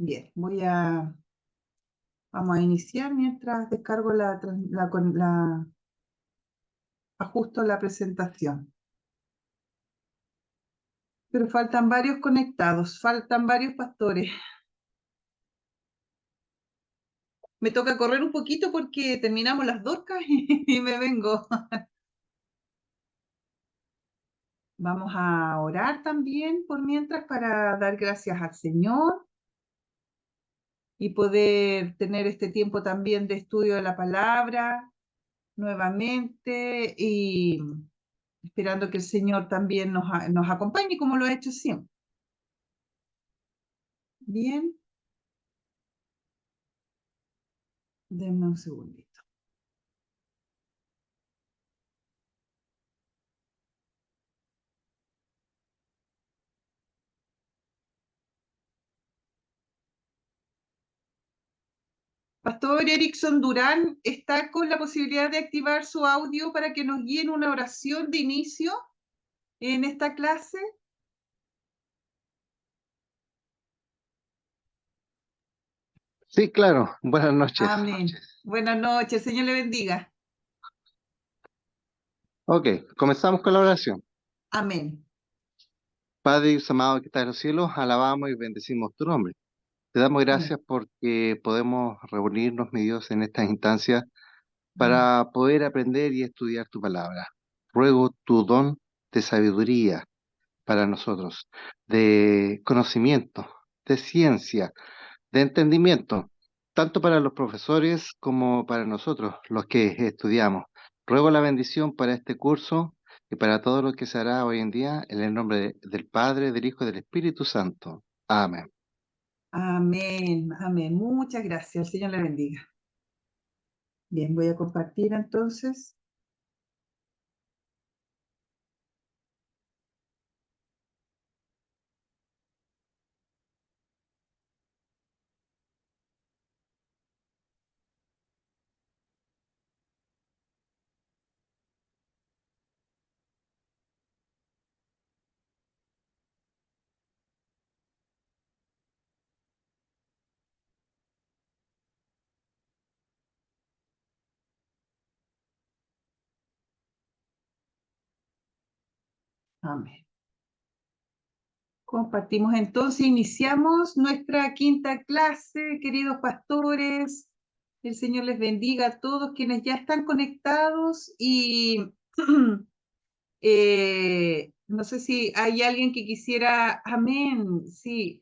Bien, vamos a iniciar mientras descargo ajusto la presentación. Pero faltan varios conectados, faltan varios pastores. Me toca correr un poquito porque terminamos las dorcas y me vengo. Vamos a orar también por mientras para dar gracias al Señor y poder tener este tiempo también de estudio de la palabra nuevamente y esperando que el Señor también nos acompañe como lo ha hecho siempre. Bien, denme un segundito. Pastor Erickson Durán está con la posibilidad de activar su audio para que nos guíe en una oración de inicio en esta clase. Sí, claro. Buenas noches. Amén. Buenas noches, Señor le bendiga. Ok, comenzamos con la oración. Amén. Padre Dios amado que estás en los cielos, alabamos y bendecimos tu nombre. Te damos Amén. gracias porque podemos reunirnos, mi Dios, en estas instancias Amén. para poder aprender y estudiar tu palabra. Ruego tu don de sabiduría para nosotros, de conocimiento, de ciencia, de entendimiento, tanto para los profesores como para nosotros, los que estudiamos. Ruego la bendición para este curso y para todo lo que se hará hoy en día, en el nombre del Padre, del Hijo y del Espíritu Santo. Amén. Amén. Amén. Muchas gracias. El Señor le bendiga. Bien, voy a compartir entonces. Amén. Compartimos entonces, iniciamos nuestra quinta clase, queridos pastores. El Señor les bendiga a todos quienes ya están conectados y no sé si hay alguien que quisiera, amén, sí,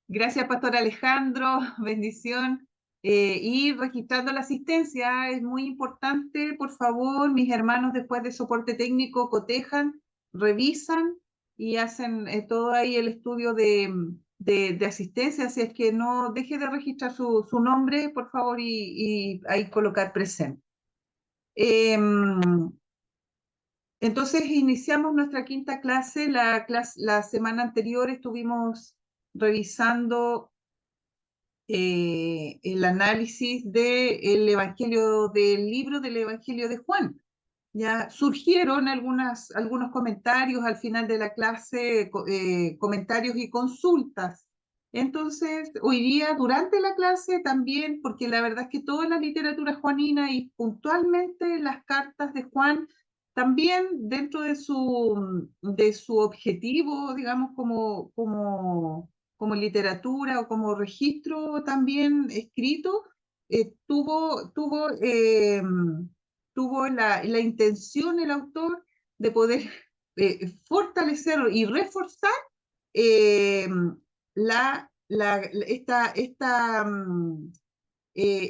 gracias Pastor Alejandro, bendición. Ir registrando la asistencia es muy importante, por favor, mis hermanos después de soporte técnico cotejan, revisan y hacen todo ahí el estudio de asistencia, así es que no deje de registrar su nombre, por favor, y ahí colocar presente. Entonces iniciamos nuestra quinta clase. La semana anterior estuvimos revisando el análisis del Evangelio, del libro del Evangelio de Juan. Ya surgieron algunos comentarios al final de la clase, comentarios y consultas. Entonces, hoy día, durante la clase también, porque la verdad es que toda la literatura juanina y puntualmente las cartas de Juan, también dentro de su objetivo, digamos, como literatura o como registro también escrito, tuvo la intención el autor de poder fortalecer y reforzar eh,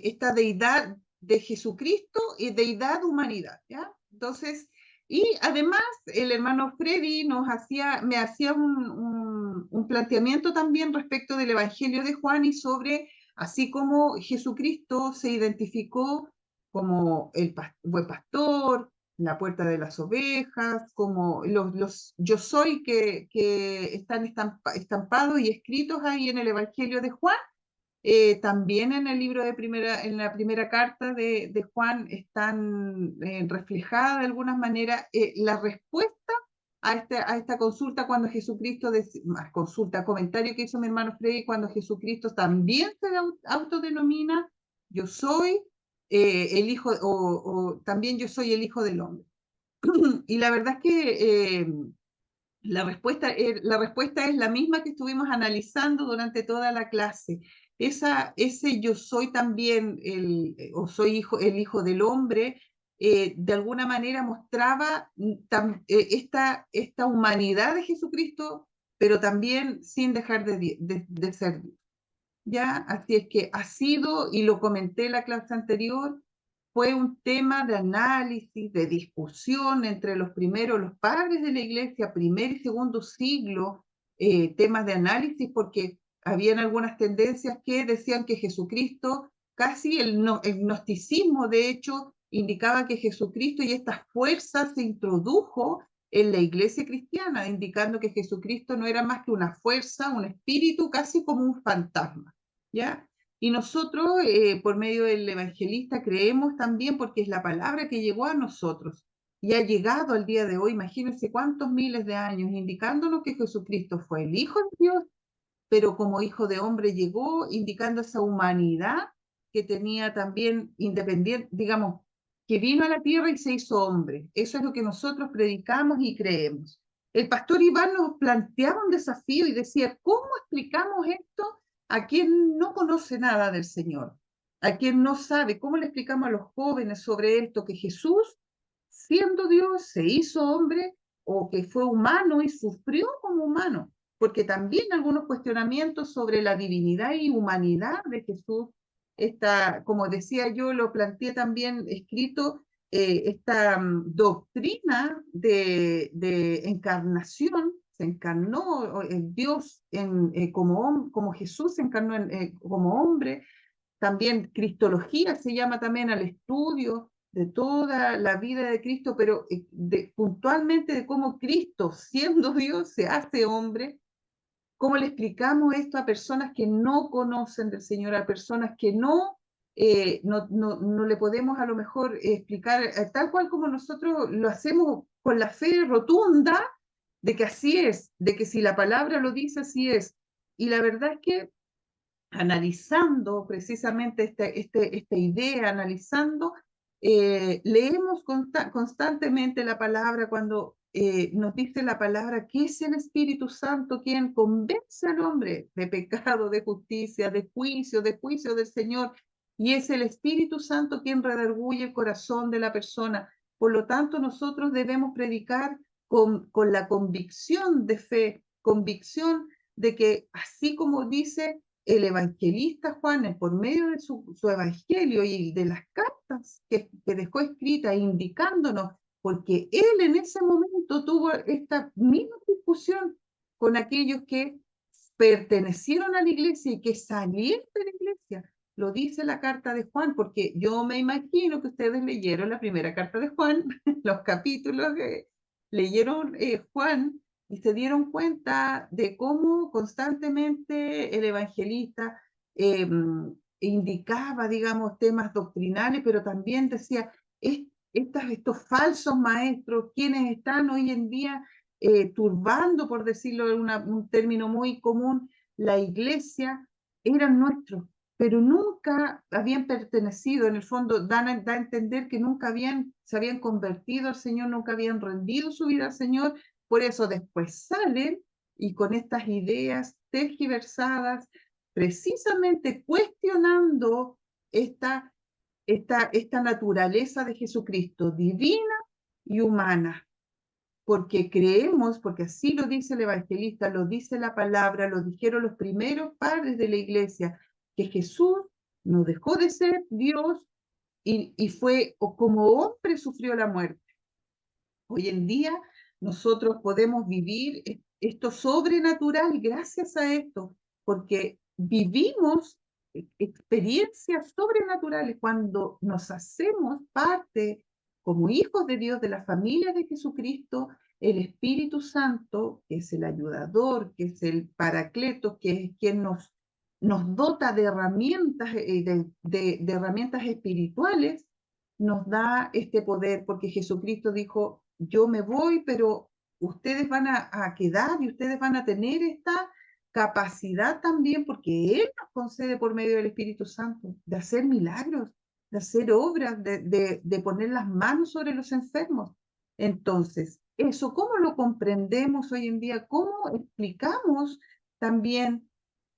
esta deidad de Jesucristo y deidad humanidad, ¿ya? Entonces, y además el hermano Freddy me hacía un planteamiento también respecto del Evangelio de Juan y sobre, así como Jesucristo se identificó como el buen pastor, la puerta de las ovejas, como los yo soy que están estampados y escritos ahí en el Evangelio de Juan. También en el libro en la primera carta de Juan están reflejadas de alguna manera la respuesta a esta consulta cuando Jesucristo, comentario que hizo mi hermano Freddy, cuando Jesucristo también se autodenomina, yo soy el hijo, o también yo soy el hijo del hombre. Y la verdad es que la respuesta es la misma que estuvimos analizando durante toda la clase. Ese yo soy también, o soy el hijo del hombre, de alguna manera mostraba esta humanidad de Jesucristo, pero también sin dejar de ser Dios. ¿Ya? Así es que ha sido, y lo comenté en la clase anterior, fue un tema de análisis, de discusión entre los padres de la iglesia, primer y segundo siglo, temas de análisis, porque habían algunas tendencias que decían que Jesucristo, casi el gnosticismo, de hecho, indicaba que Jesucristo y esta fuerza se introdujo en la iglesia cristiana, indicando que Jesucristo no era más que una fuerza, un espíritu, casi como un fantasma, ¿ya? Y nosotros, por medio del evangelista, creemos también porque es la palabra que llegó a nosotros y ha llegado al día de hoy, imagínense cuántos miles de años, indicándonos que Jesucristo fue el Hijo de Dios, pero como Hijo de Hombre llegó, indicando esa humanidad que tenía también independiente, digamos, que vino a la tierra y se hizo hombre. Eso es lo que nosotros predicamos y creemos. El pastor Iván nos planteaba un desafío y decía, ¿cómo explicamos esto a quien no conoce nada del Señor? A quien no sabe, ¿cómo le explicamos a los jóvenes sobre esto? Que Jesús, siendo Dios, se hizo hombre o que fue humano y sufrió como humano, porque también algunos cuestionamientos sobre la divinidad y humanidad de Jesús, como decía yo, lo planteé también escrito, esta doctrina de encarnación, se encarnó el Dios como Jesús se encarnó como hombre, también cristología se llama también al estudio de toda la vida de Cristo, pero puntualmente de cómo Cristo, siendo Dios, se hace hombre. ¿Cómo le explicamos esto a personas que no conocen del Señor, a personas que no le podemos a lo mejor explicar tal cual como nosotros lo hacemos con la fe rotunda de que así es, de que si la palabra lo dice, así es? Y la verdad es que analizando precisamente esta idea, analizando, leemos constantemente la palabra cuando nos dice la palabra que es el Espíritu Santo quien convence al hombre de pecado, de justicia, de juicio del Señor, y es el Espíritu Santo quien redarguye el corazón de la persona. Por lo tanto, nosotros debemos predicar con la convicción de fe, convicción de que así como dice el evangelista Juan, por medio de su evangelio y de las cartas que dejó escritas indicándonos, porque él en ese momento tuvo esta misma discusión con aquellos que pertenecieron a la iglesia y que salieron de la iglesia. Lo dice la carta de Juan, porque yo me imagino que ustedes leyeron la primera carta de Juan, los capítulos que leyeron Juan, y se dieron cuenta de cómo constantemente el evangelista indicaba, digamos, temas doctrinales, pero también decía, estos falsos maestros, quienes están hoy en día turbando, por decirlo en un término muy común, la iglesia, eran nuestros, pero nunca habían pertenecido, en el fondo da a entender que nunca se habían convertido al Señor, nunca habían rendido su vida al Señor. Por eso después salen y con estas ideas tergiversadas, precisamente cuestionando esta naturaleza de Jesucristo, divina y humana, porque creemos, porque así lo dice el evangelista, lo dice la palabra, lo dijeron los primeros padres de la iglesia, que Jesús no dejó de ser Dios y fue, o como hombre sufrió la muerte. Hoy en día nosotros podemos vivir esto sobrenatural gracias a esto, porque vivimos experiencias sobrenaturales cuando nos hacemos parte como hijos de Dios, de la familia de Jesucristo. El Espíritu Santo, que es el ayudador, que es el paracleto, que es quien nos dota de herramientas, de herramientas espirituales, nos da este poder, porque Jesucristo dijo, yo me voy, pero ustedes van a quedar y ustedes van a tener esta capacidad también, porque Él nos concede por medio del Espíritu Santo, de hacer milagros, de hacer obras, de poner las manos sobre los enfermos. Entonces, eso, ¿cómo lo comprendemos hoy en día? ¿Cómo explicamos también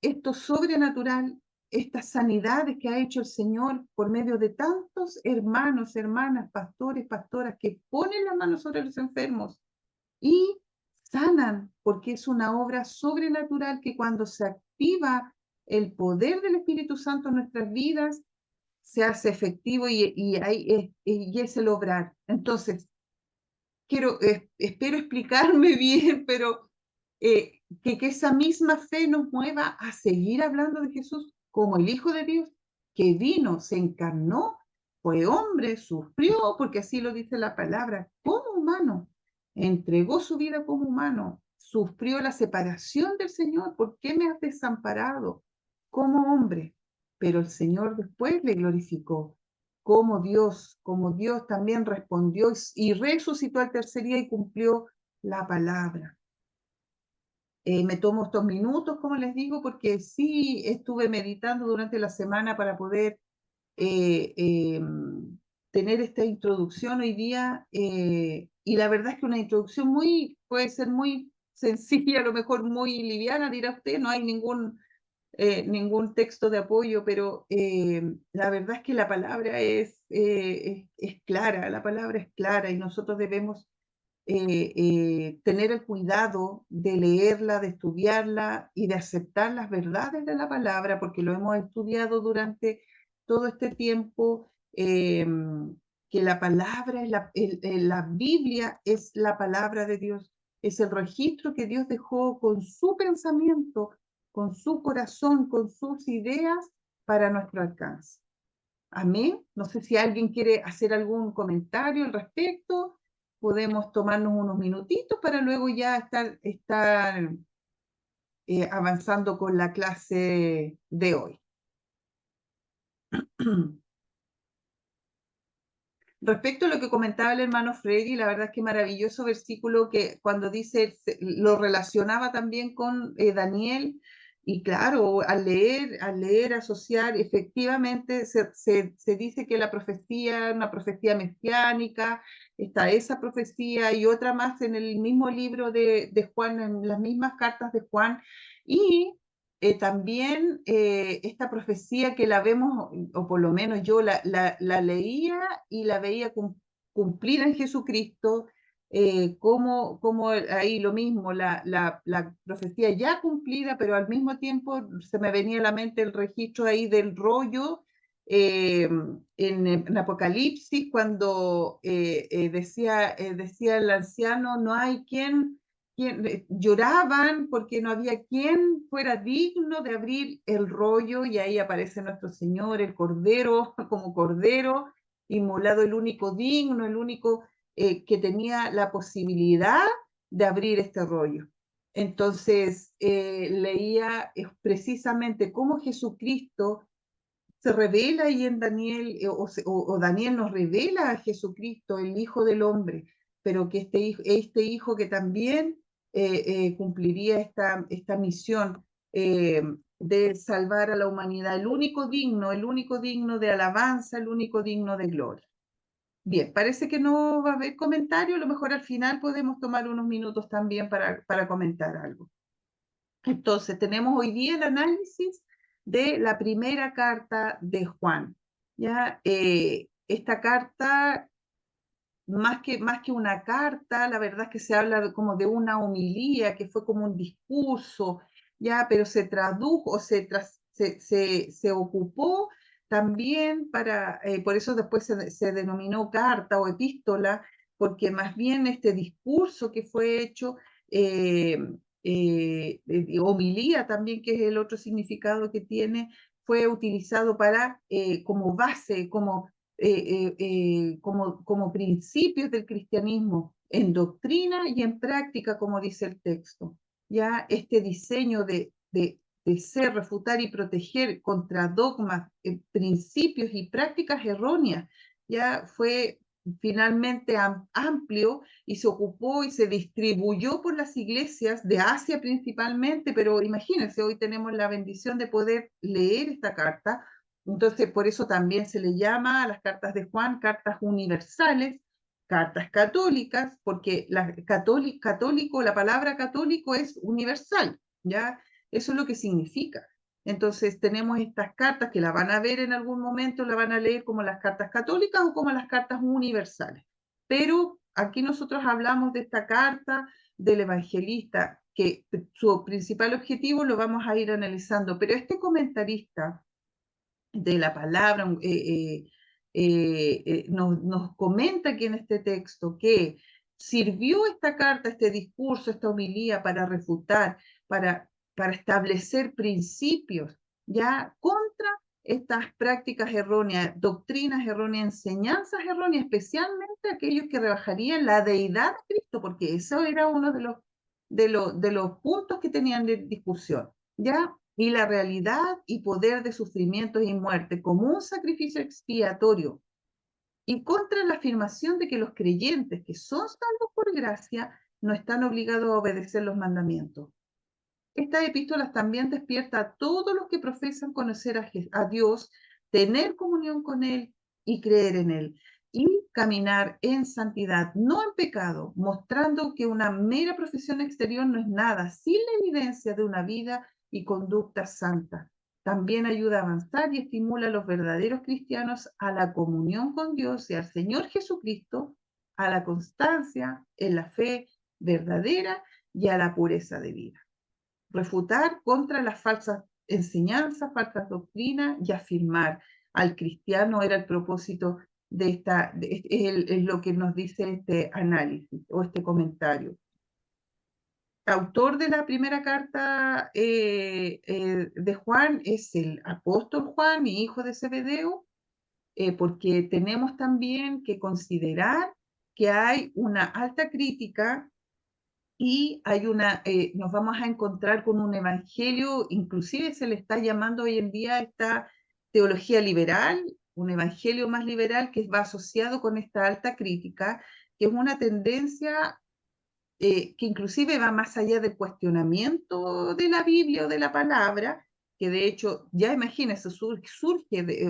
esto sobrenatural, estas sanidades que ha hecho el Señor por medio de tantos hermanos, hermanas, pastores, pastoras que ponen las manos sobre los enfermos y sanan, porque es una obra sobrenatural que cuando se activa el poder del Espíritu Santo en nuestras vidas, se hace efectivo y es el obrar. Entonces, espero explicarme bien, pero que esa misma fe nos mueva a seguir hablando de Jesús como el Hijo de Dios, que vino, se encarnó, fue hombre, sufrió, porque así lo dice la palabra, como humano, entregó su vida como humano, sufrió la separación del Señor. ¿Por qué me has desamparado? Como hombre, pero el Señor después le glorificó como Dios también respondió y resucitó al tercer día y cumplió la palabra. Me tomo estos minutos, como les digo, porque sí estuve meditando durante la semana para poder eh, eh, tener esta introducción hoy día, y la verdad es que una introducción puede ser muy sencilla, a lo mejor muy liviana, dirá usted, no hay ningún texto de apoyo, pero la verdad es que la palabra es clara, la palabra es clara y nosotros debemos tener el cuidado de leerla, de estudiarla y de aceptar las verdades de la palabra, porque lo hemos estudiado durante todo este tiempo, que la palabra, la Biblia es la palabra de Dios, es el registro que Dios dejó con su pensamiento, con su corazón, con sus ideas para nuestro alcance. Amén. No sé si alguien quiere hacer algún comentario al respecto. Podemos tomarnos unos minutitos para luego ya estar avanzando con la clase de hoy. Respecto a lo que comentaba el hermano Freddy, la verdad es que maravilloso versículo que cuando dice, lo relacionaba también con Daniel, y claro, al leer, asociar, efectivamente se dice que la profecía, una profecía mesiánica, está esa profecía y otra más en el mismo libro de Juan, en las mismas cartas de Juan, y también esta profecía que la vemos, o por lo menos yo la leía y la veía cumplida en Jesucristo, como ahí lo mismo, la profecía ya cumplida, pero al mismo tiempo se me venía a la mente el registro ahí del rollo en Apocalipsis, cuando decía el anciano, no hay quien lloraban porque no había quien fuera digno de abrir el rollo, y ahí aparece nuestro Señor, el Cordero, como Cordero, inmolado, el único digno, el único que tenía la posibilidad de abrir este rollo. Entonces leía precisamente cómo Jesucristo se revela ahí en Daniel, o Daniel nos revela a Jesucristo, el Hijo del Hombre, pero que este hijo que también cumpliría esta misión de salvar a la humanidad, el único digno de alabanza, el único digno de gloria. Bien, parece que no va a haber comentario, a lo mejor al final podemos tomar unos minutos también para comentar algo. Entonces, tenemos hoy día el análisis de la primera carta de Juan. ¿Ya? Esta carta, más que una carta, la verdad es que se habla como de una homilía, que fue como un discurso, ¿ya? Pero se tradujo, se ocupó también por eso después se denominó carta o epístola, porque más bien este discurso que fue hecho, homilía también, que es el otro significado que tiene, fue utilizado como base, como principios del cristianismo en doctrina y en práctica, como dice el texto. Ya este diseño de ser, refutar y proteger contra dogmas, principios y prácticas erróneas, ya fue finalmente amplio y se ocupó y se distribuyó por las iglesias de Asia principalmente, pero imagínense, hoy tenemos la bendición de poder leer esta carta, entonces por eso también se le llama a las cartas de Juan cartas universales, cartas católicas, porque católico, la palabra católico es universal, ¿ya? Eso es lo que significa. Entonces tenemos estas cartas que la van a ver en algún momento, la van a leer como las cartas católicas o como las cartas universales. Pero aquí nosotros hablamos de esta carta del evangelista, que su principal objetivo lo vamos a ir analizando. Pero este comentarista de la palabra nos comenta aquí en este texto que sirvió esta carta, este discurso, esta homilía para refutar, para establecer principios ya contra estas prácticas erróneas, doctrinas erróneas, enseñanzas erróneas, especialmente aquellos que rebajarían la deidad de Cristo, porque eso era uno de los puntos que tenían de discusión, ¿ya? Y la realidad y poder de sufrimientos y muerte como un sacrificio expiatorio, y contra la afirmación de que los creyentes que son salvos por gracia no están obligados a obedecer los mandamientos. Estas epístolas también despierta a todos los que profesan conocer a Dios, tener comunión con Él y creer en Él, y caminar en santidad, no en pecado, mostrando que una mera profesión exterior no es nada, sin la evidencia de una vida y conducta santa. También ayuda a avanzar y estimula a los verdaderos cristianos a la comunión con Dios y al Señor Jesucristo, a la constancia en la fe verdadera y a la pureza de vida. Refutar contra las falsas enseñanzas, falsas doctrinas y afirmar al cristiano era el propósito de es lo que nos dice este análisis o este comentario. Autor de la primera carta de Juan es el apóstol Juan y hijo de Zebedeo, porque tenemos también que considerar que hay una alta crítica y nos vamos a encontrar con un evangelio, inclusive se le está llamando hoy en día esta teología liberal, un evangelio más liberal que va asociado con esta alta crítica, que es una tendencia que inclusive va más allá del cuestionamiento de la Biblia o de la palabra, que de hecho, ya imagínense, surge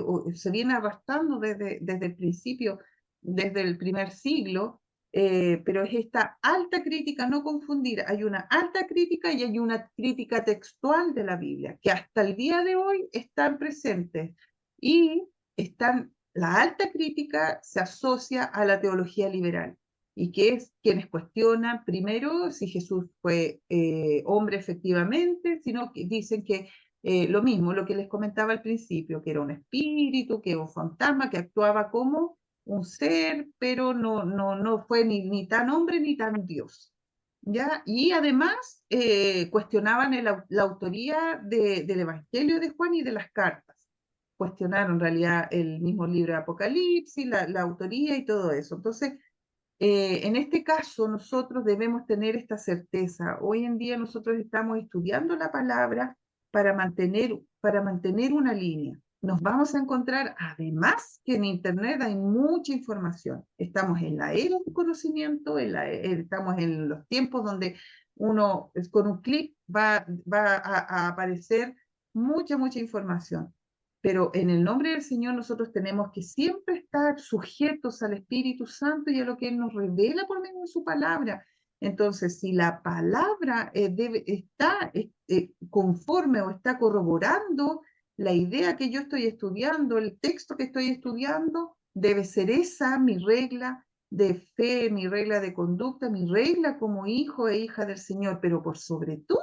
o se viene arrastrando desde el principio, desde el primer siglo, pero es esta alta crítica, no confundir, hay una alta crítica y hay una crítica textual de la Biblia, que hasta el día de hoy están presentes y la alta crítica se asocia a la teología liberal y que es quienes cuestionan primero si Jesús fue hombre efectivamente, sino que dicen que lo mismo, lo que les comentaba al principio, que era un espíritu, que era un fantasma, que actuaba como un ser, pero no fue ni tan hombre ni tan Dios. ¿Ya? Y además cuestionaban la autoría del Evangelio de Juan y de las cartas. Cuestionaron en realidad el mismo libro de Apocalipsis, la autoría y todo eso. Entonces, en este caso, nosotros debemos tener esta certeza. Hoy en día nosotros estamos estudiando la palabra para mantener una línea. Nos vamos a encontrar, además que en Internet hay mucha información. Estamos en la era del conocimiento, estamos en los tiempos donde uno con un clic va a aparecer mucha información. Pero en el nombre del Señor nosotros tenemos que siempre estar sujetos al Espíritu Santo y a lo que Él nos revela por medio de su palabra. Entonces, si la palabra está conforme o está corroborando la idea que yo estoy estudiando, el texto que estoy estudiando, debe ser esa mi regla de fe, mi regla de conducta, mi regla como hijo e hija del Señor, pero por sobre todo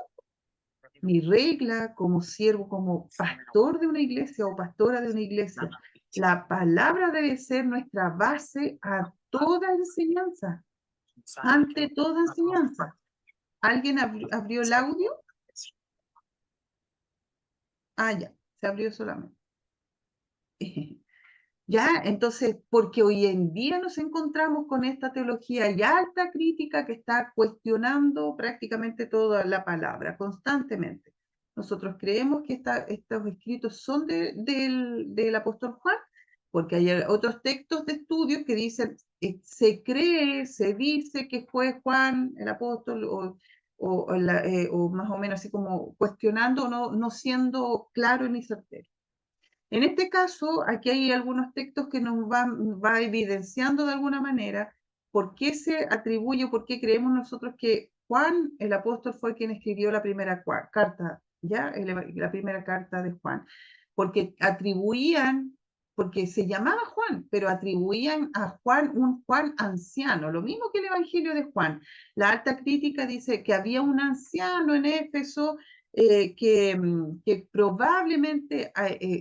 mi regla como siervo, como pastor de una iglesia o pastora de una iglesia. La palabra debe ser nuestra base a toda enseñanza, ante toda enseñanza. ¿Alguien abrió el audio? Ah, ya, se abrió solamente. Ya, entonces, porque hoy en día nos encontramos con esta teología y alta crítica que está cuestionando prácticamente toda la palabra, constantemente. Nosotros creemos que estos escritos son del apóstol Juan, porque hay otros textos de estudios que dicen, se cree, se dice que fue Juan el apóstol, o más o menos así como cuestionando, no siendo claro ni certero. En este caso, aquí hay algunos textos que nos va evidenciando de alguna manera por qué se atribuye, por qué creemos nosotros que Juan, el apóstol, fue quien escribió la primera carta, ¿ya? La primera carta de Juan. Porque atribuían, porque se llamaba Juan, pero atribuían a Juan un Juan anciano, lo mismo que el Evangelio de Juan. La alta crítica dice que había un anciano en Éfeso que probablemente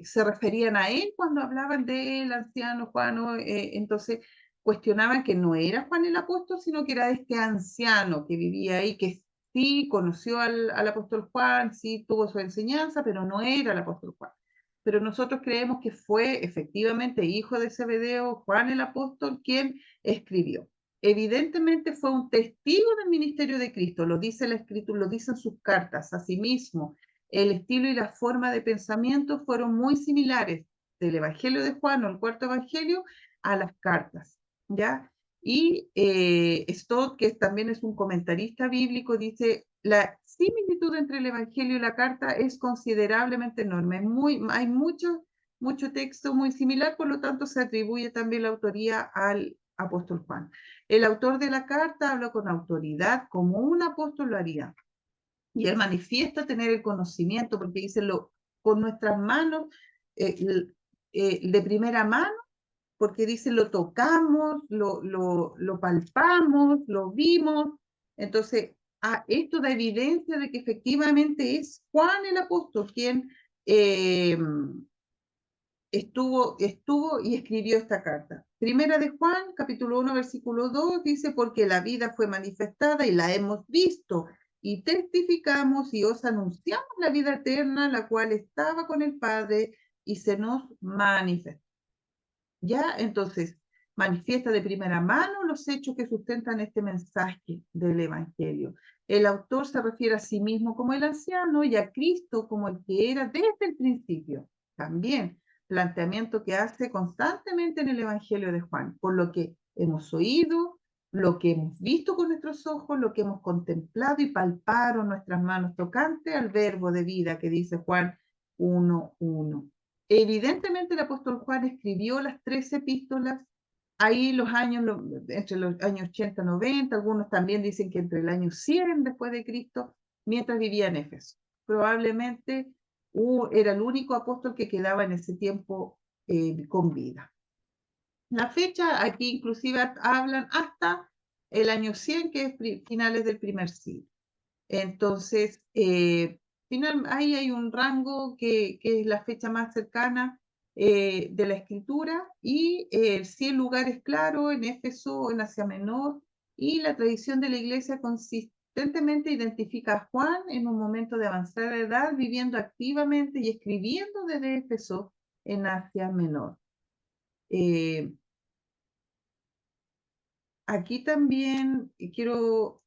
se referían a él cuando hablaban del anciano Juan, entonces cuestionaban que no era Juan el apóstol, sino que era este anciano que vivía ahí, que sí conoció al apóstol Juan, sí tuvo su enseñanza, pero no era el apóstol Juan. Pero nosotros creemos que fue efectivamente hijo de Zebedeo, Juan el apóstol, quien escribió. Evidentemente fue un testigo del ministerio de Cristo, lo dice la Escritura, lo dicen sus cartas. Asimismo, el estilo y la forma de pensamiento fueron muy similares del Evangelio de Juan o el cuarto Evangelio a las cartas, ¿ya? Y Stott, que también es un comentarista bíblico, dice, la similitud entre el Evangelio y la carta es considerablemente enorme. Hay mucho texto muy similar, por lo tanto se atribuye también la autoría al apóstol Juan. El autor de la carta habla con autoridad, como un apóstol lo haría. Y él manifiesta tener el conocimiento, porque dice con nuestras manos, de primera mano, porque dice lo tocamos, lo palpamos, lo vimos. Entonces, esto da evidencia de que efectivamente es Juan el apóstol quien estuvo y escribió esta carta. Primera de Juan, capítulo 1, versículo 2, dice, porque la vida fue manifestada y la hemos visto y testificamos y os anunciamos la vida eterna, la cual estaba con el Padre y se nos manifestó. ¿Ya? Entonces, manifiesta de primera mano los hechos que sustentan este mensaje del Evangelio. El autor se refiere a sí mismo como el anciano y a Cristo como el que era desde el principio. También, planteamiento que hace constantemente en el Evangelio de Juan, por lo que hemos oído, lo que hemos visto con nuestros ojos, lo que hemos contemplado y palparon nuestras manos tocantes al verbo de vida que dice Juan 1:1. Evidentemente el apóstol Juan escribió las 13 epístolas, ahí entre los años 80 y 90, algunos también dicen que entre el año 100 después de Cristo, mientras vivía en Éfeso. Probablemente era el único apóstol que quedaba en ese tiempo con vida. La fecha, aquí inclusive hablan hasta el año 100, que es finales del primer siglo. Entonces, ahí hay un rango que es la fecha más cercana de la escritura y 100 lugares claros en Éfeso, en Asia Menor, y la tradición de la iglesia consistentemente identifica a Juan en un momento de avanzada edad, viviendo activamente y escribiendo desde Éfeso en Asia Menor. Aquí también quiero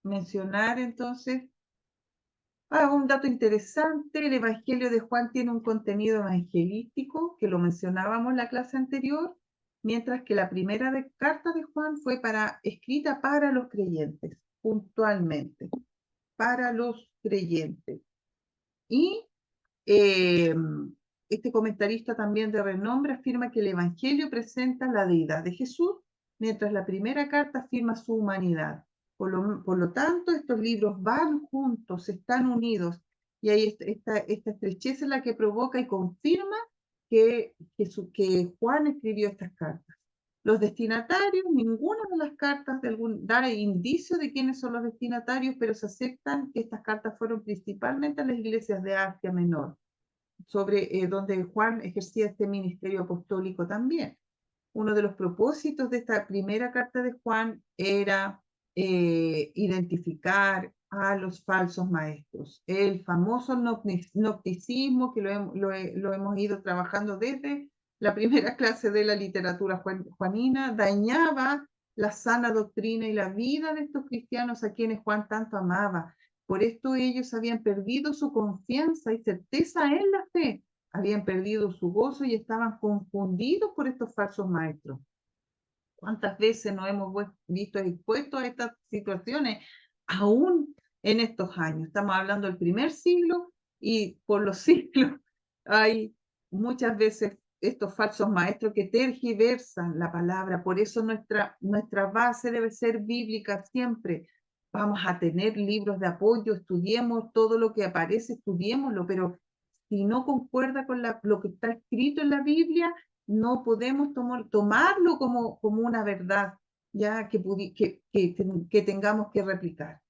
mencionar entonces un dato interesante, el Evangelio de Juan tiene un contenido evangelístico, que lo mencionábamos en la clase anterior, mientras que la primera carta de Juan fue escrita para los creyentes, puntualmente, para los creyentes. Y eh, este comentarista también de renombre afirma que el Evangelio presenta la deidad de Jesús, mientras la primera carta afirma su humanidad. Por lo tanto, estos libros van juntos, están unidos, y hay esta estrechez en la que provoca y confirma que Juan escribió estas cartas. Los destinatarios, ninguna de las cartas da indicio de quiénes son los destinatarios, pero se aceptan que estas cartas fueron principalmente a las iglesias de Asia Menor, donde Juan ejercía este ministerio apostólico también. Uno de los propósitos de esta primera carta de Juan era identificar a los falsos maestros. El famoso gnosticismo, que lo hemos ido trabajando desde la primera clase de la literatura juanina, dañaba la sana doctrina y la vida de estos cristianos a quienes Juan tanto amaba. Por esto ellos habían perdido su confianza y certeza en la fe, habían perdido su gozo y estaban confundidos por estos falsos maestros. ¿Cuántas veces nos hemos visto expuestos a estas situaciones, aún en estos años? Estamos hablando del primer siglo y por los siglos hay muchas veces estos falsos maestros que tergiversan la palabra. Por eso nuestra base debe ser bíblica siempre. Vamos a tener libros de apoyo, estudiemos todo lo que aparece, estudiémoslo, pero si no concuerda con lo que está escrito en la Biblia, no podemos tomarlo como una verdad ya que tengamos que replicar.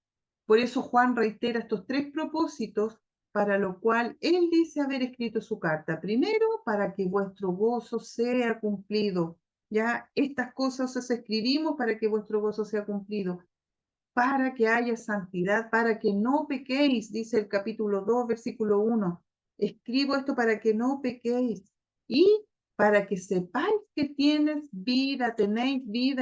Por eso Juan reitera estos tres propósitos para lo cual él dice haber escrito su carta. Primero, para que vuestro gozo sea cumplido. Ya estas cosas os escribimos para que vuestro gozo sea cumplido, para que haya santidad, para que no pequéis, dice el capítulo 2, versículo 1. Escribo esto para que no pequéis y para que sepáis que tenéis vida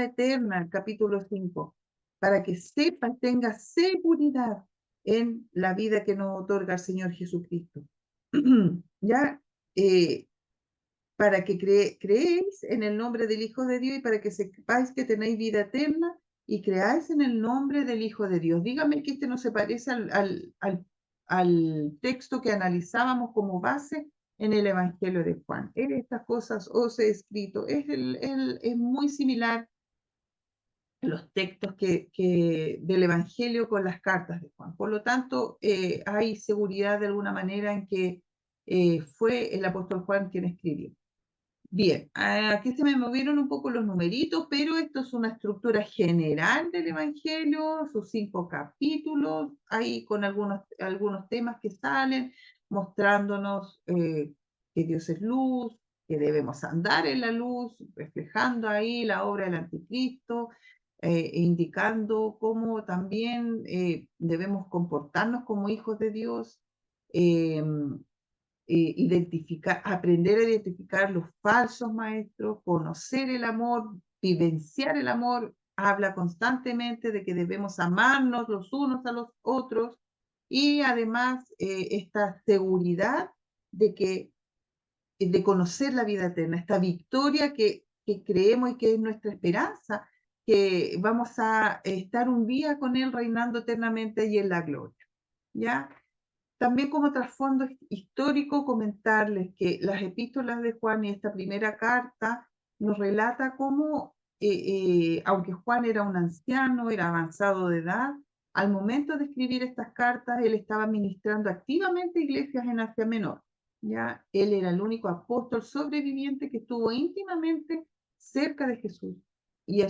eterna, el capítulo 5. Para que sepas, tengas seguridad en la vida que nos otorga el Señor Jesucristo. Ya, para que creéis en el nombre del Hijo de Dios y para que sepáis que tenéis vida eterna y creáis en el nombre del Hijo de Dios. Dígame que este no se parece al texto que analizábamos como base en el Evangelio de Juan. Estas cosas os he escrito. Es muy similar a los textos del Evangelio con las cartas de Juan. Por lo tanto, hay seguridad de alguna manera en que fue el apóstol Juan quien escribió. Bien, aquí se me movieron un poco los numeritos, pero esto es una estructura general del Evangelio, sus 5 capítulos, ahí con algunos temas que salen, mostrándonos que Dios es luz, que debemos andar en la luz, reflejando ahí la obra del anticristo, e indicando cómo también debemos comportarnos como hijos de Dios. Aprender a identificar los falsos maestros, conocer el amor, vivenciar el amor, habla constantemente de que debemos amarnos los unos a los otros y además esta seguridad de conocer la vida eterna, esta victoria que creemos y que es nuestra esperanza, que vamos a estar un día con Él reinando eternamente y en la gloria. ¿Ya? También como trasfondo histórico comentarles que las epístolas de Juan y esta primera carta nos relata cómo, aunque Juan era un anciano, era avanzado de edad, al momento de escribir estas cartas, él estaba ministrando activamente a iglesias en Asia Menor. ¿Ya? Él era el único apóstol sobreviviente que estuvo íntimamente cerca de Jesús. Y a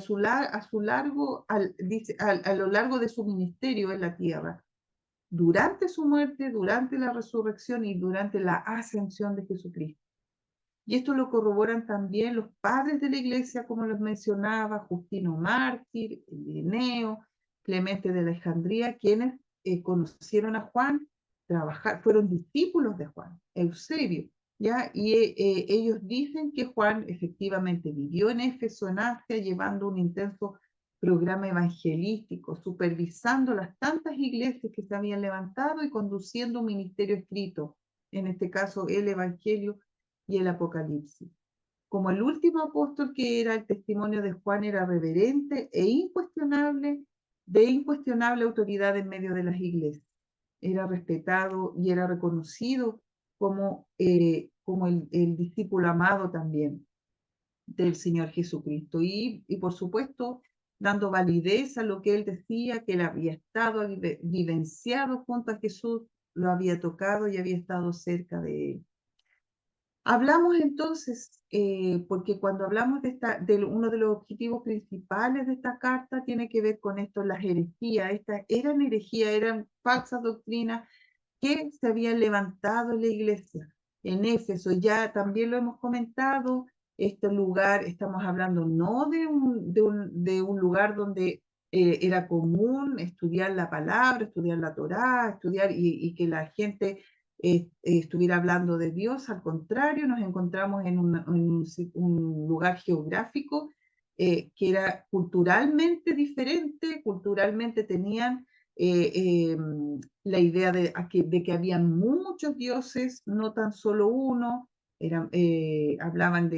lo largo de su ministerio en la tierra, durante su muerte, durante la resurrección y durante la ascensión de Jesucristo. Y esto lo corroboran también los padres de la iglesia, como los mencionaba, Justino Mártir, Ireneo, Clemente de Alejandría, quienes conocieron a Juan, fueron discípulos de Juan, Eusebio, ¿ya? Y ellos dicen que Juan efectivamente vivió en Éfeso, en Asia, llevando un intenso programa evangelístico, supervisando las tantas iglesias que se habían levantado y conduciendo un ministerio escrito, en este caso el Evangelio y el Apocalipsis. Como el último apóstol que era el testimonio de Juan era reverente e incuestionable, de incuestionable autoridad en medio de las iglesias. Era respetado y era reconocido como el discípulo amado también del Señor Jesucristo. Y por supuesto, dando validez a lo que él decía, que él había estado vivenciado junto a Jesús, lo había tocado y había estado cerca de él. Hablamos entonces, porque cuando hablamos de uno de los objetivos principales de esta carta tiene que ver con esto, las herejías. Estas eran herejías, eran falsas doctrinas que se habían levantado en la iglesia, en Éfeso. Ya también lo hemos comentado, este lugar, estamos hablando no de un lugar donde era común estudiar la palabra, estudiar la Torá, estudiar y que la gente estuviera hablando de Dios. Al contrario, nos encontramos en un lugar geográfico que era culturalmente diferente, culturalmente tenían la idea de que había muchos dioses, no tan solo uno, hablaban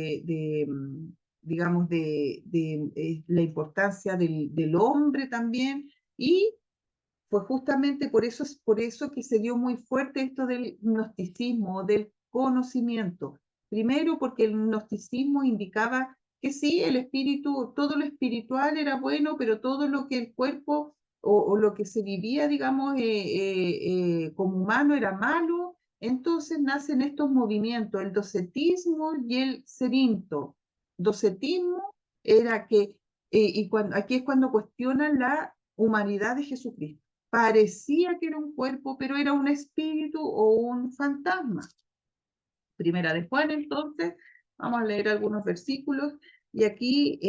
digamos, de la importancia del hombre también, y fue justamente por eso que se dio muy fuerte esto del gnosticismo, del conocimiento. Primero porque el gnosticismo indicaba que sí, el espíritu, todo lo espiritual era bueno, pero todo lo que el cuerpo o lo que se vivía, digamos, como humano era malo. Entonces nacen estos movimientos, el docetismo y el serinto. Docetismo era que, aquí es cuando cuestionan la humanidad de Jesucristo. Parecía que era un cuerpo, pero era un espíritu o un fantasma. Primera de Juan, entonces, vamos a leer algunos versículos, y aquí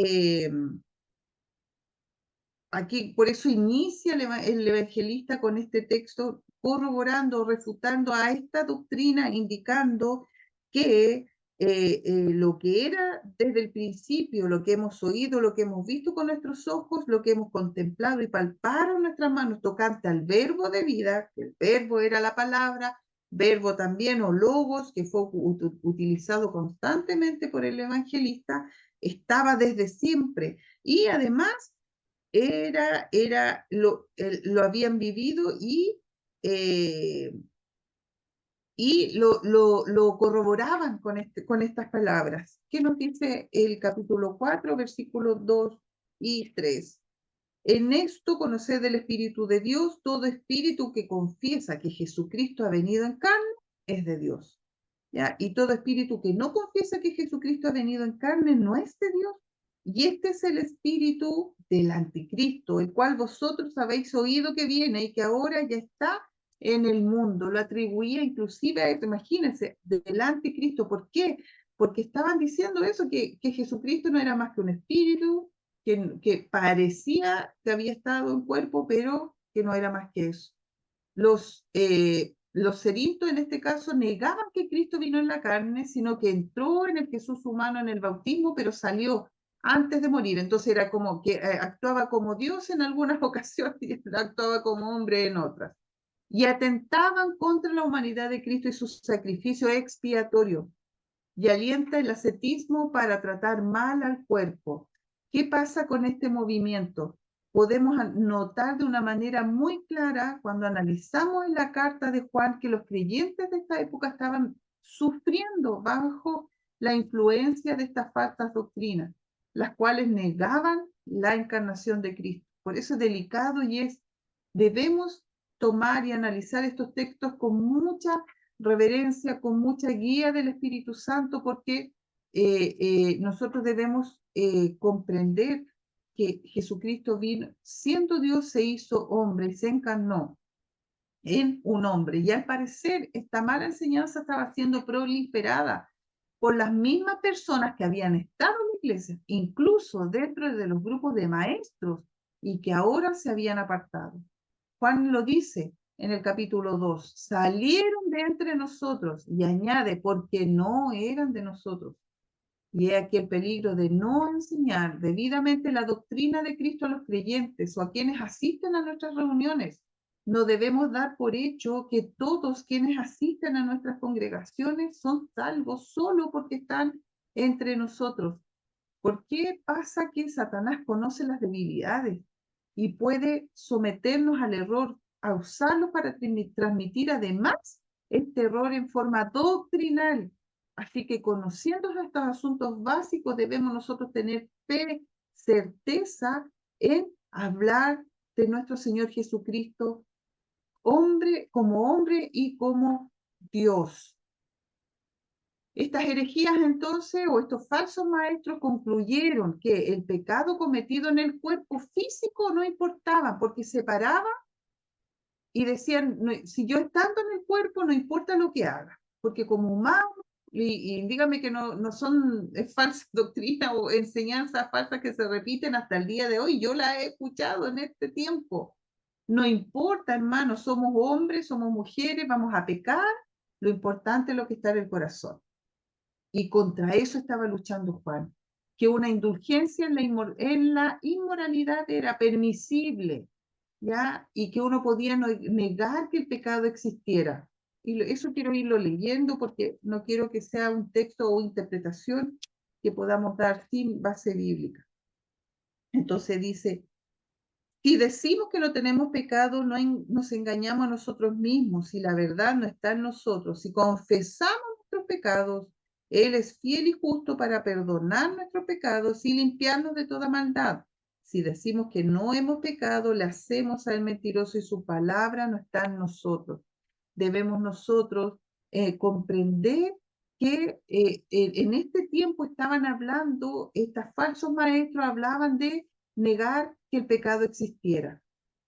por eso inicia el evangelista con este texto, corroborando, refutando a esta doctrina, indicando que lo que era desde el principio, lo que hemos oído, lo que hemos visto con nuestros ojos, lo que hemos contemplado y palpado en nuestras manos, tocante al verbo de vida, que el verbo era la palabra, verbo también o logos, que fue utilizado constantemente por el evangelista, estaba desde siempre. Y además lo habían vivido eh, lo corroboraban con estas palabras. ¿Qué nos dice el capítulo 4, versículos 2 y 3? En esto conoced el Espíritu de Dios, todo espíritu que confiesa que Jesucristo ha venido en carne es de Dios. ¿Ya? Y todo espíritu que no confiesa que Jesucristo ha venido en carne no es de Dios. Y este es el espíritu del anticristo, el cual vosotros habéis oído que viene y que ahora ya está en el mundo. Lo atribuía inclusive a esto, imagínense, del anticristo. ¿Por qué? Porque estaban diciendo eso, que Jesucristo no era más que un espíritu, que parecía que había estado en cuerpo, pero que no era más que eso. Los cerintos en este caso negaban que Cristo vino en la carne, sino que entró en el Jesús humano en el bautismo, pero salió antes de morir. Entonces era como que actuaba como Dios en algunas ocasiones y actuaba como hombre en otras. Y atentaban contra la humanidad de Cristo y su sacrificio expiatorio. Y alienta el ascetismo para tratar mal al cuerpo. ¿Qué pasa con este movimiento? Podemos notar de una manera muy clara cuando analizamos en la carta de Juan que los creyentes de esta época estaban sufriendo bajo la influencia de estas falsas doctrinas, las cuales negaban la encarnación de Cristo. Por eso es delicado debemos tomar y analizar estos textos con mucha reverencia, con mucha guía del Espíritu Santo, porque nosotros debemos comprender que Jesucristo vino, siendo Dios, se hizo hombre y se encarnó en un hombre. Y al parecer esta mala enseñanza estaba siendo proliferada por las mismas personas que habían estado en la iglesia, incluso dentro de los grupos de maestros, y que ahora se habían apartado. Juan lo dice en el capítulo 2, salieron de entre nosotros, y añade, porque no eran de nosotros. Y he aquí el peligro de no enseñar debidamente la doctrina de Cristo a los creyentes o a quienes asisten a nuestras reuniones. No debemos dar por hecho que todos quienes asisten a nuestras congregaciones son salvos solo porque están entre nosotros. ¿Por qué pasa que Satanás conoce las debilidades y puede someternos al error, a usarlo para transmitir además este error en forma doctrinal? Así que conociendo estos asuntos básicos debemos nosotros tener fe, certeza en hablar de nuestro Señor Jesucristo, hombre y como Dios. Estas herejías entonces, o estos falsos maestros, concluyeron que el pecado cometido en el cuerpo físico no importaba, porque separaba y decían, no, si yo estando en el cuerpo, no importa lo que haga, porque como humano, y dígame que no son falsas doctrinas o enseñanzas falsas que se repiten hasta el día de hoy, yo la he escuchado en este tiempo. No importa, hermano, somos hombres, somos mujeres, vamos a pecar, lo importante es lo que está en el corazón. Y contra eso estaba luchando Juan, que una indulgencia en la inmoralidad era permisible. ¿ya? Y que uno podía negar que el pecado existiera. Y eso quiero irlo leyendo porque no quiero que sea un texto o interpretación que podamos dar sin base bíblica. Entonces dice, si decimos que no tenemos pecado, nos engañamos a nosotros mismos y la verdad no está en nosotros. Si confesamos nuestros pecados, Él es fiel y justo para perdonar nuestros pecados y limpiarnos de toda maldad. Si decimos que no hemos pecado, le hacemos al mentiroso y su palabra no está en nosotros. Debemos nosotros comprender que en este tiempo estaban hablando, estos falsos maestros hablaban de negar que el pecado existiera.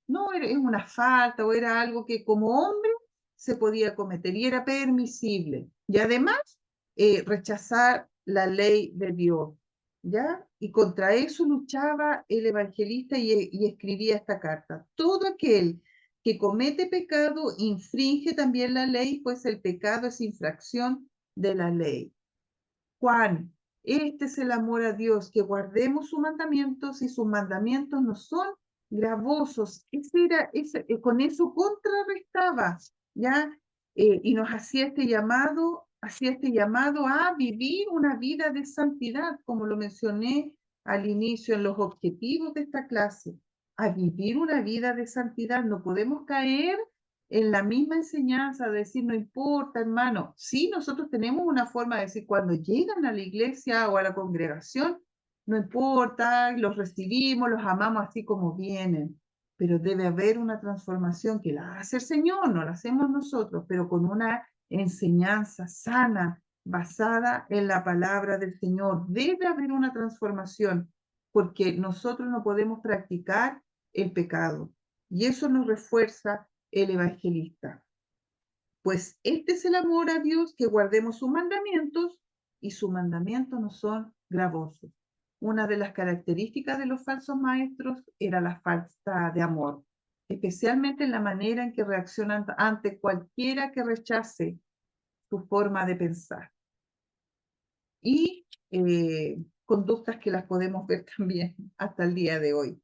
No es una falta o era algo que como hombre se podía cometer y era permisible. Y además, rechazar la ley de Dios, ¿ya? Y contra eso luchaba el evangelista y escribía esta carta. Todo aquel que comete pecado infringe también la ley, pues el pecado es infracción de la ley. Juan, este es el amor a Dios, que guardemos sus mandamientos y sus mandamientos no son gravosos. Con eso contrarrestaba, ¿ya? Y nos hacía este llamado a vivir una vida de santidad, como lo mencioné al inicio en los objetivos de esta clase, a vivir una vida de santidad. No podemos caer en la misma enseñanza de decir, no importa, hermano. Sí, nosotros tenemos una forma de decir, cuando llegan a la iglesia o a la congregación, no importa, los recibimos, los amamos así como vienen, pero debe haber una transformación que la hace el Señor, no la hacemos nosotros, pero con una enseñanza sana, basada en la palabra del Señor. Debe haber una transformación, porque nosotros no podemos practicar el pecado. Y eso nos refuerza el evangelista. Pues este es el amor a Dios, que guardemos sus mandamientos, y sus mandamientos no son gravosos. Una de las características de los falsos maestros era la falta de amor, especialmente en la manera en que reaccionan ante cualquiera que rechace su forma de pensar. Y conductas que las podemos ver también hasta el día de hoy.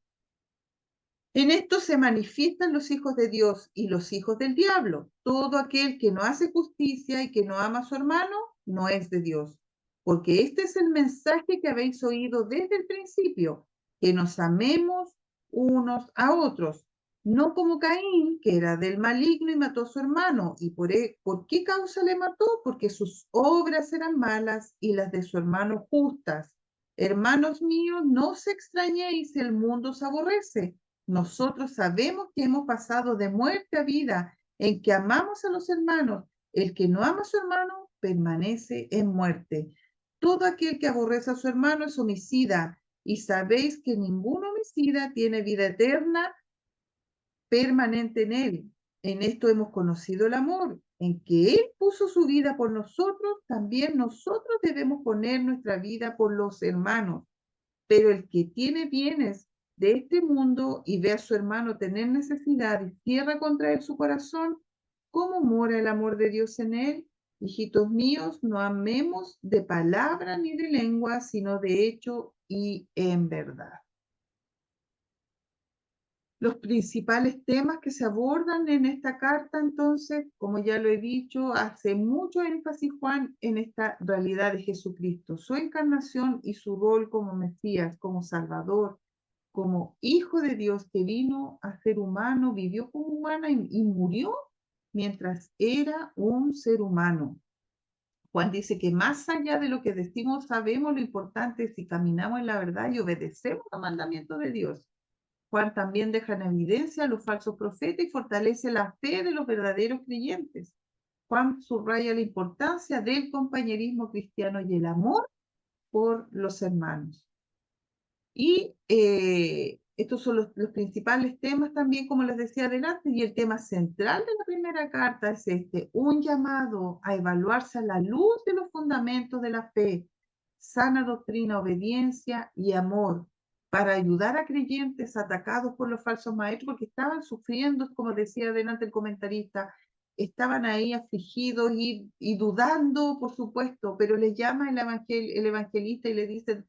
En esto se manifiestan los hijos de Dios y los hijos del diablo. Todo aquel que no hace justicia y que no ama a su hermano, no es de Dios. Porque este es el mensaje que habéis oído desde el principio, que nos amemos unos a otros. No como Caín, que era del maligno y mató a su hermano. ¿Y por qué causa le mató? Porque sus obras eran malas y las de su hermano justas. Hermanos míos, no os extrañéis, el mundo os aborrece. Nosotros sabemos que hemos pasado de muerte a vida, en que amamos a los hermanos. El que no ama a su hermano permanece en muerte. Todo aquel que aborrece a su hermano es homicida, y sabéis que ningún homicida tiene vida eterna permanente en él. En esto hemos conocido el amor, en que Él puso su vida por nosotros, también nosotros debemos poner nuestra vida por los hermanos. Pero el que tiene bienes de este mundo y ve a su hermano tener necesidad y cierra contra él su corazón, ¿cómo mora el amor de Dios en él? Hijitos míos, no amemos de palabra ni de lengua, sino de hecho y en verdad. Los principales temas que se abordan en esta carta, entonces, como ya lo he dicho, hace mucho énfasis Juan en esta realidad de Jesucristo, su encarnación y su rol como Mesías, como Salvador, como hijo de Dios que vino a ser humano, vivió como humana y murió mientras era un ser humano. Juan dice que más allá de lo que decimos, sabemos lo importante es si caminamos en la verdad y obedecemos los mandamientos de Dios. Juan también deja en evidencia a los falsos profetas y fortalece la fe de los verdaderos creyentes. Juan subraya la importancia del compañerismo cristiano y el amor por los hermanos. Y estos son los principales temas también, como les decía adelante, y el tema central de la primera carta es un llamado a evaluarse a la luz de los fundamentos de la fe, sana doctrina, obediencia y amor, para ayudar a creyentes atacados por los falsos maestros, porque estaban sufriendo, como decía adelante el comentarista, estaban ahí afligidos y dudando, por supuesto, pero les llama el evangelista y le dice,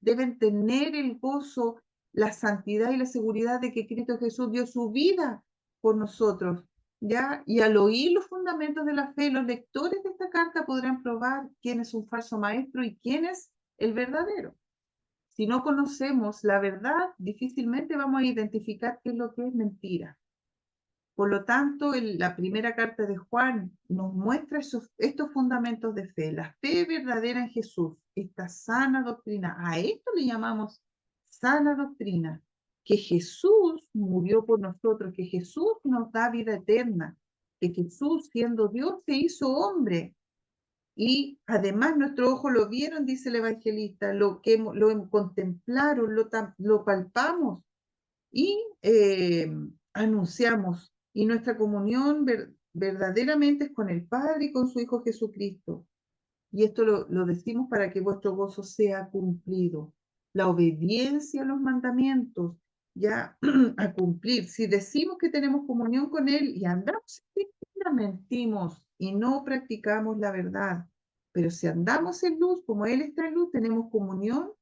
deben tener el gozo, la santidad y la seguridad de que Cristo Jesús dio su vida por nosotros, ¿ya? Y al oír los fundamentos de la fe, los lectores de esta carta podrán probar quién es un falso maestro y quién es el verdadero. Si no conocemos la verdad, difícilmente vamos a identificar qué es lo que es mentira. Por lo tanto, la primera carta de Juan nos muestra estos fundamentos de fe, la fe verdadera en Jesús, esta sana doctrina. A esto le llamamos sana doctrina, que Jesús murió por nosotros, que Jesús nos da vida eterna, que Jesús, siendo Dios, se hizo hombre. Y además nuestros ojos lo vieron, dice el evangelista, lo contemplaron, lo palpamos y anunciamos. Y nuestra comunión verdaderamente es con el Padre y con su Hijo Jesucristo. Y esto lo decimos para que vuestro gozo sea cumplido. La obediencia a los mandamientos, ya a cumplir. Si decimos que tenemos comunión con Él y andamos en mentira, mentimos y no practicamos la verdad. Pero si andamos en luz, como Él está en luz, tenemos comunión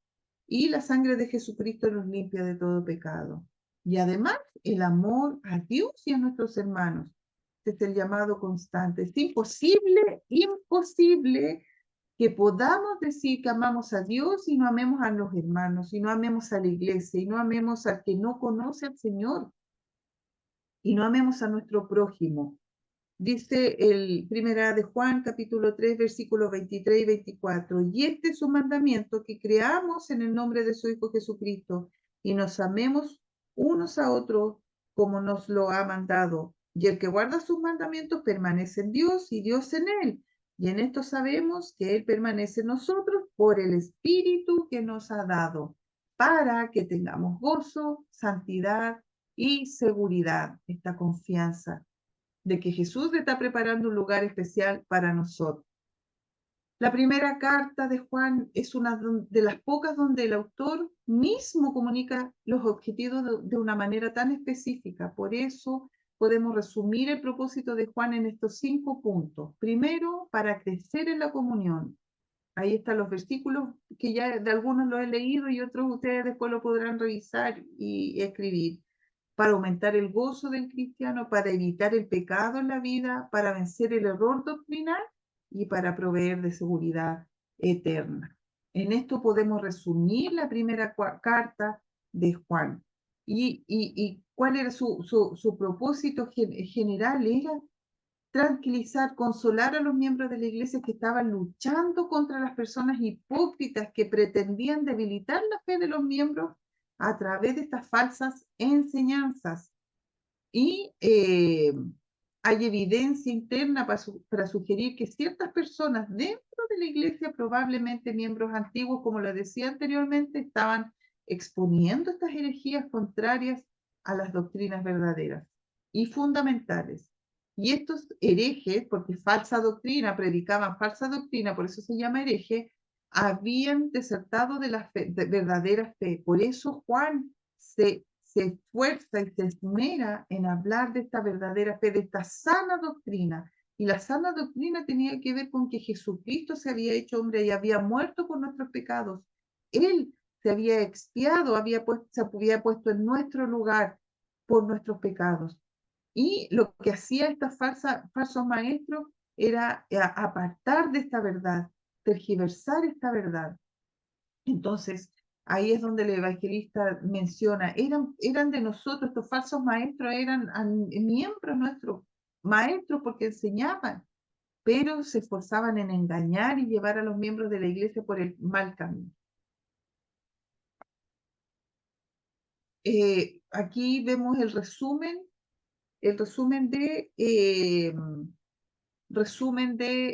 y la sangre de Jesucristo nos limpia de todo pecado. Y además, el amor a Dios y a nuestros hermanos. Este es el llamado constante. Es imposible que podamos decir que amamos a Dios y no amemos a los hermanos, y no amemos a la iglesia, y no amemos al que no conoce al Señor, y no amemos a nuestro prójimo. Dice el primera de Juan, capítulo 3, versículos 23 y 24. Y este es su mandamiento, que creamos en el nombre de su Hijo Jesucristo y nos amemos unos a otros como nos lo ha mandado. Y el que guarda sus mandamientos permanece en Dios y Dios en él. Y en esto sabemos que Él permanece en nosotros por el Espíritu que nos ha dado, para que tengamos gozo, santidad y seguridad, esta confianza de que Jesús está preparando un lugar especial para nosotros. La primera carta de Juan es una de las pocas donde el autor mismo comunica los objetivos de una manera tan específica. Por eso podemos resumir el propósito de Juan en estos 5 puntos. Primero, para crecer en la comunión. Ahí están los versículos que ya de algunos los he leído y otros ustedes después lo podrán revisar y escribir. Para aumentar el gozo del cristiano, para evitar el pecado en la vida, para vencer el error doctrinal y para proveer de seguridad eterna. En esto podemos resumir la primera carta de Juan. ¿Y cuál era su propósito general? Era tranquilizar, consolar a los miembros de la iglesia que estaban luchando contra las personas hipócritas que pretendían debilitar la fe de los miembros a través de estas falsas enseñanzas. Y hay evidencia interna para sugerir que ciertas personas dentro de la iglesia, probablemente miembros antiguos, como lo decía anteriormente, estaban exponiendo estas herejías contrarias a las doctrinas verdaderas y fundamentales. Y estos herejes, porque falsa doctrina, predicaban falsa doctrina, por eso se llama hereje, habían desertado de la verdadera fe. Por eso Juan se esfuerza y se esmera en hablar de esta verdadera fe, de esta sana doctrina. Y la sana doctrina tenía que ver con que Jesucristo se había hecho hombre y había muerto por nuestros pecados. Él se había expiado, se había puesto en nuestro lugar por nuestros pecados. Y lo que hacía estos falsos maestros era apartar de esta verdad, tergiversar esta verdad. Entonces, ahí es donde el evangelista menciona, eran de nosotros, estos falsos maestros eran miembros nuestros, maestros porque enseñaban, pero se esforzaban en engañar y llevar a los miembros de la iglesia por el mal camino. Aquí vemos el resumen de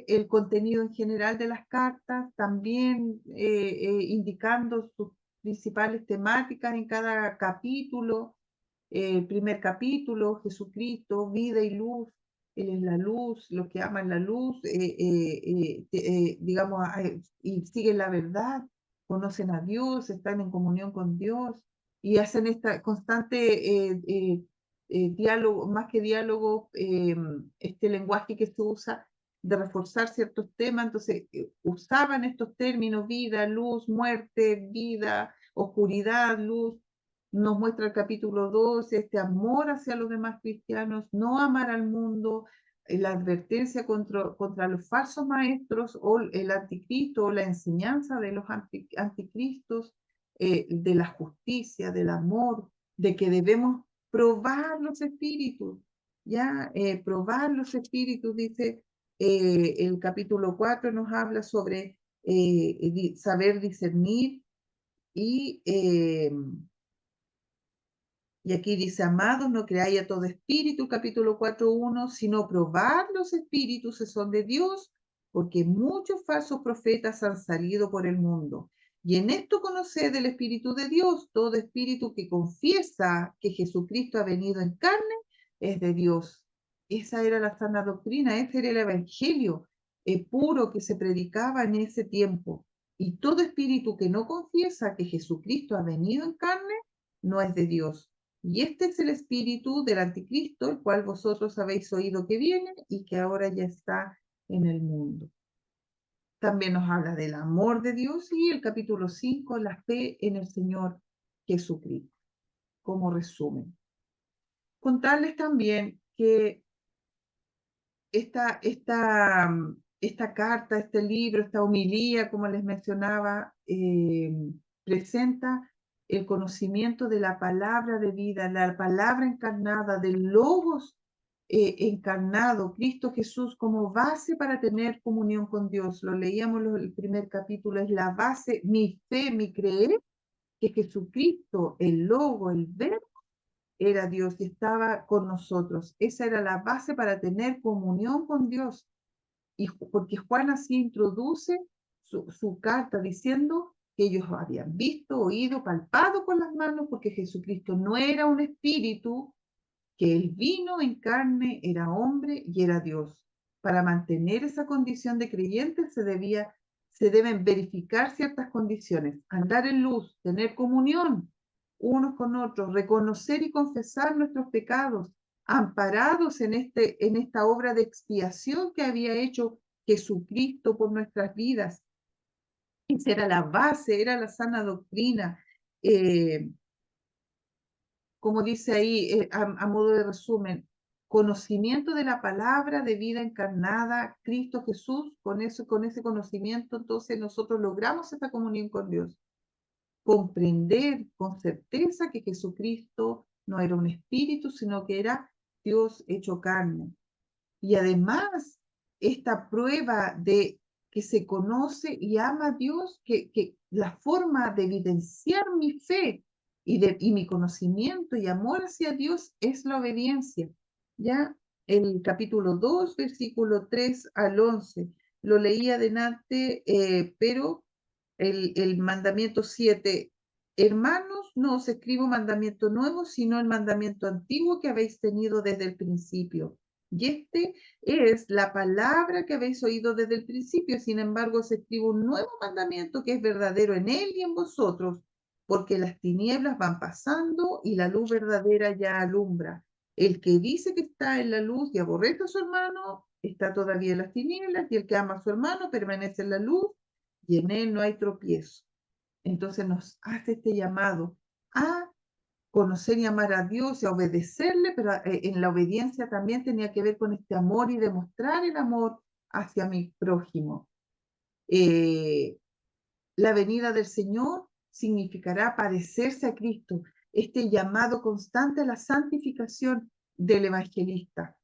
el contenido en general de las cartas, también indicando sus principales temáticas en cada capítulo. El primer capítulo, Jesucristo, vida y luz. Él es la luz, los que aman la luz, digamos, y siguen la verdad, conocen a Dios, están en comunión con Dios y hacen esta constante diálogo, más que diálogo, este lenguaje que se usa de reforzar ciertos temas. Entonces usaban estos términos: vida, luz, muerte, vida, oscuridad, luz, nos muestra el capítulo 2, este amor hacia los demás cristianos, no amar al mundo, la advertencia contra los falsos maestros o el anticristo o la enseñanza de los anticristos, de la justicia, del amor, de que debemos probar los espíritus, ya probar los espíritus, dice el capítulo 4 nos habla sobre saber discernir y aquí dice, amados, no creáis a todo espíritu, capítulo 4:1, sino probar los espíritus si son de Dios, porque muchos falsos profetas han salido por el mundo. Y en esto conoced el Espíritu de Dios, todo espíritu que confiesa que Jesucristo ha venido en carne es de Dios. Esa era la sana doctrina, ese era el evangelio puro que se predicaba en ese tiempo. Y todo espíritu que no confiesa que Jesucristo ha venido en carne no es de Dios. Y este es el espíritu del anticristo, el cual vosotros habéis oído que viene y que ahora ya está en el mundo. También nos habla del amor de Dios y el capítulo 5, la fe en el Señor Jesucristo, como resumen. Contarles también que esta carta, este libro, esta homilía, como les mencionaba, presenta el conocimiento de la palabra de vida, la palabra encarnada, del Logos encarnado, Cristo Jesús, como base para tener comunión con Dios. Lo leíamos el primer capítulo, es la base, mi fe, mi creer, que Jesucristo, el Logo, el Verbo, era Dios y estaba con nosotros. Esa era la base para tener comunión con Dios. Y porque Juan así introduce su carta diciendo que ellos habían visto, oído, palpado con las manos, porque Jesucristo no era un espíritu, que él vino en carne, era hombre y era Dios. Para mantener esa condición de creyente se deben verificar ciertas condiciones, andar en luz, tener comunión unos con otros, reconocer y confesar nuestros pecados, amparados en esta obra de expiación que había hecho Jesucristo por nuestras vidas. Esa era la base, era la sana doctrina. Como dice ahí, a modo de resumen, conocimiento de la palabra de vida encarnada, Cristo Jesús, con ese conocimiento, entonces nosotros logramos esta comunión con Dios. Comprender con certeza que Jesucristo no era un espíritu, sino que era Dios hecho carne. Y además, esta prueba de que se conoce y ama a Dios, que la forma de evidenciar mi fe y mi conocimiento y amor hacia Dios es la obediencia. Ya el capítulo 2, versículo 3 al 11, lo leí adelante, pero el mandamiento 7, hermanos, no os escribo mandamiento nuevo, sino el mandamiento antiguo que habéis tenido desde el principio. Y este es la palabra que habéis oído desde el principio. Sin embargo, os escribo un nuevo mandamiento que es verdadero en él y en vosotros, porque las tinieblas van pasando y la luz verdadera ya alumbra. El que dice que está en la luz y aborrece a su hermano, está todavía en las tinieblas, y el que ama a su hermano permanece en la luz y en él no hay tropiezo. Entonces nos hace este llamado a conocer y amar a Dios y a obedecerle, pero en la obediencia también tenía que ver con este amor y demostrar el amor hacia mi prójimo. La venida del Señor significará parecerse a Cristo, este llamado constante a la santificación del evangelista.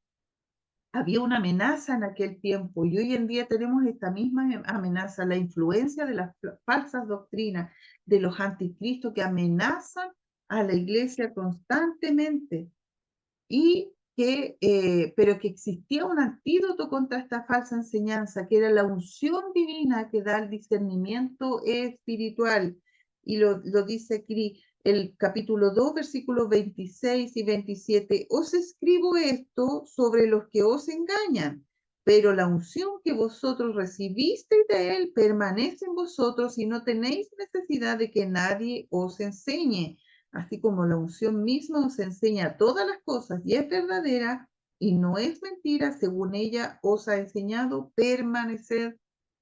Había una amenaza en aquel tiempo y hoy en día tenemos esta misma amenaza, la influencia de las falsas doctrinas, de los anticristos que amenazan a la iglesia constantemente pero que existía un antídoto contra esta falsa enseñanza, que era la unción divina que da el discernimiento espiritual. Y lo dice aquí el capítulo 2, versículos 26 y 27. Os escribo esto sobre los que os engañan, pero la unción que vosotros recibisteis de él permanece en vosotros y no tenéis necesidad de que nadie os enseñe. Así como la unción misma os enseña todas las cosas y es verdadera y no es mentira, según ella os ha enseñado, permanecer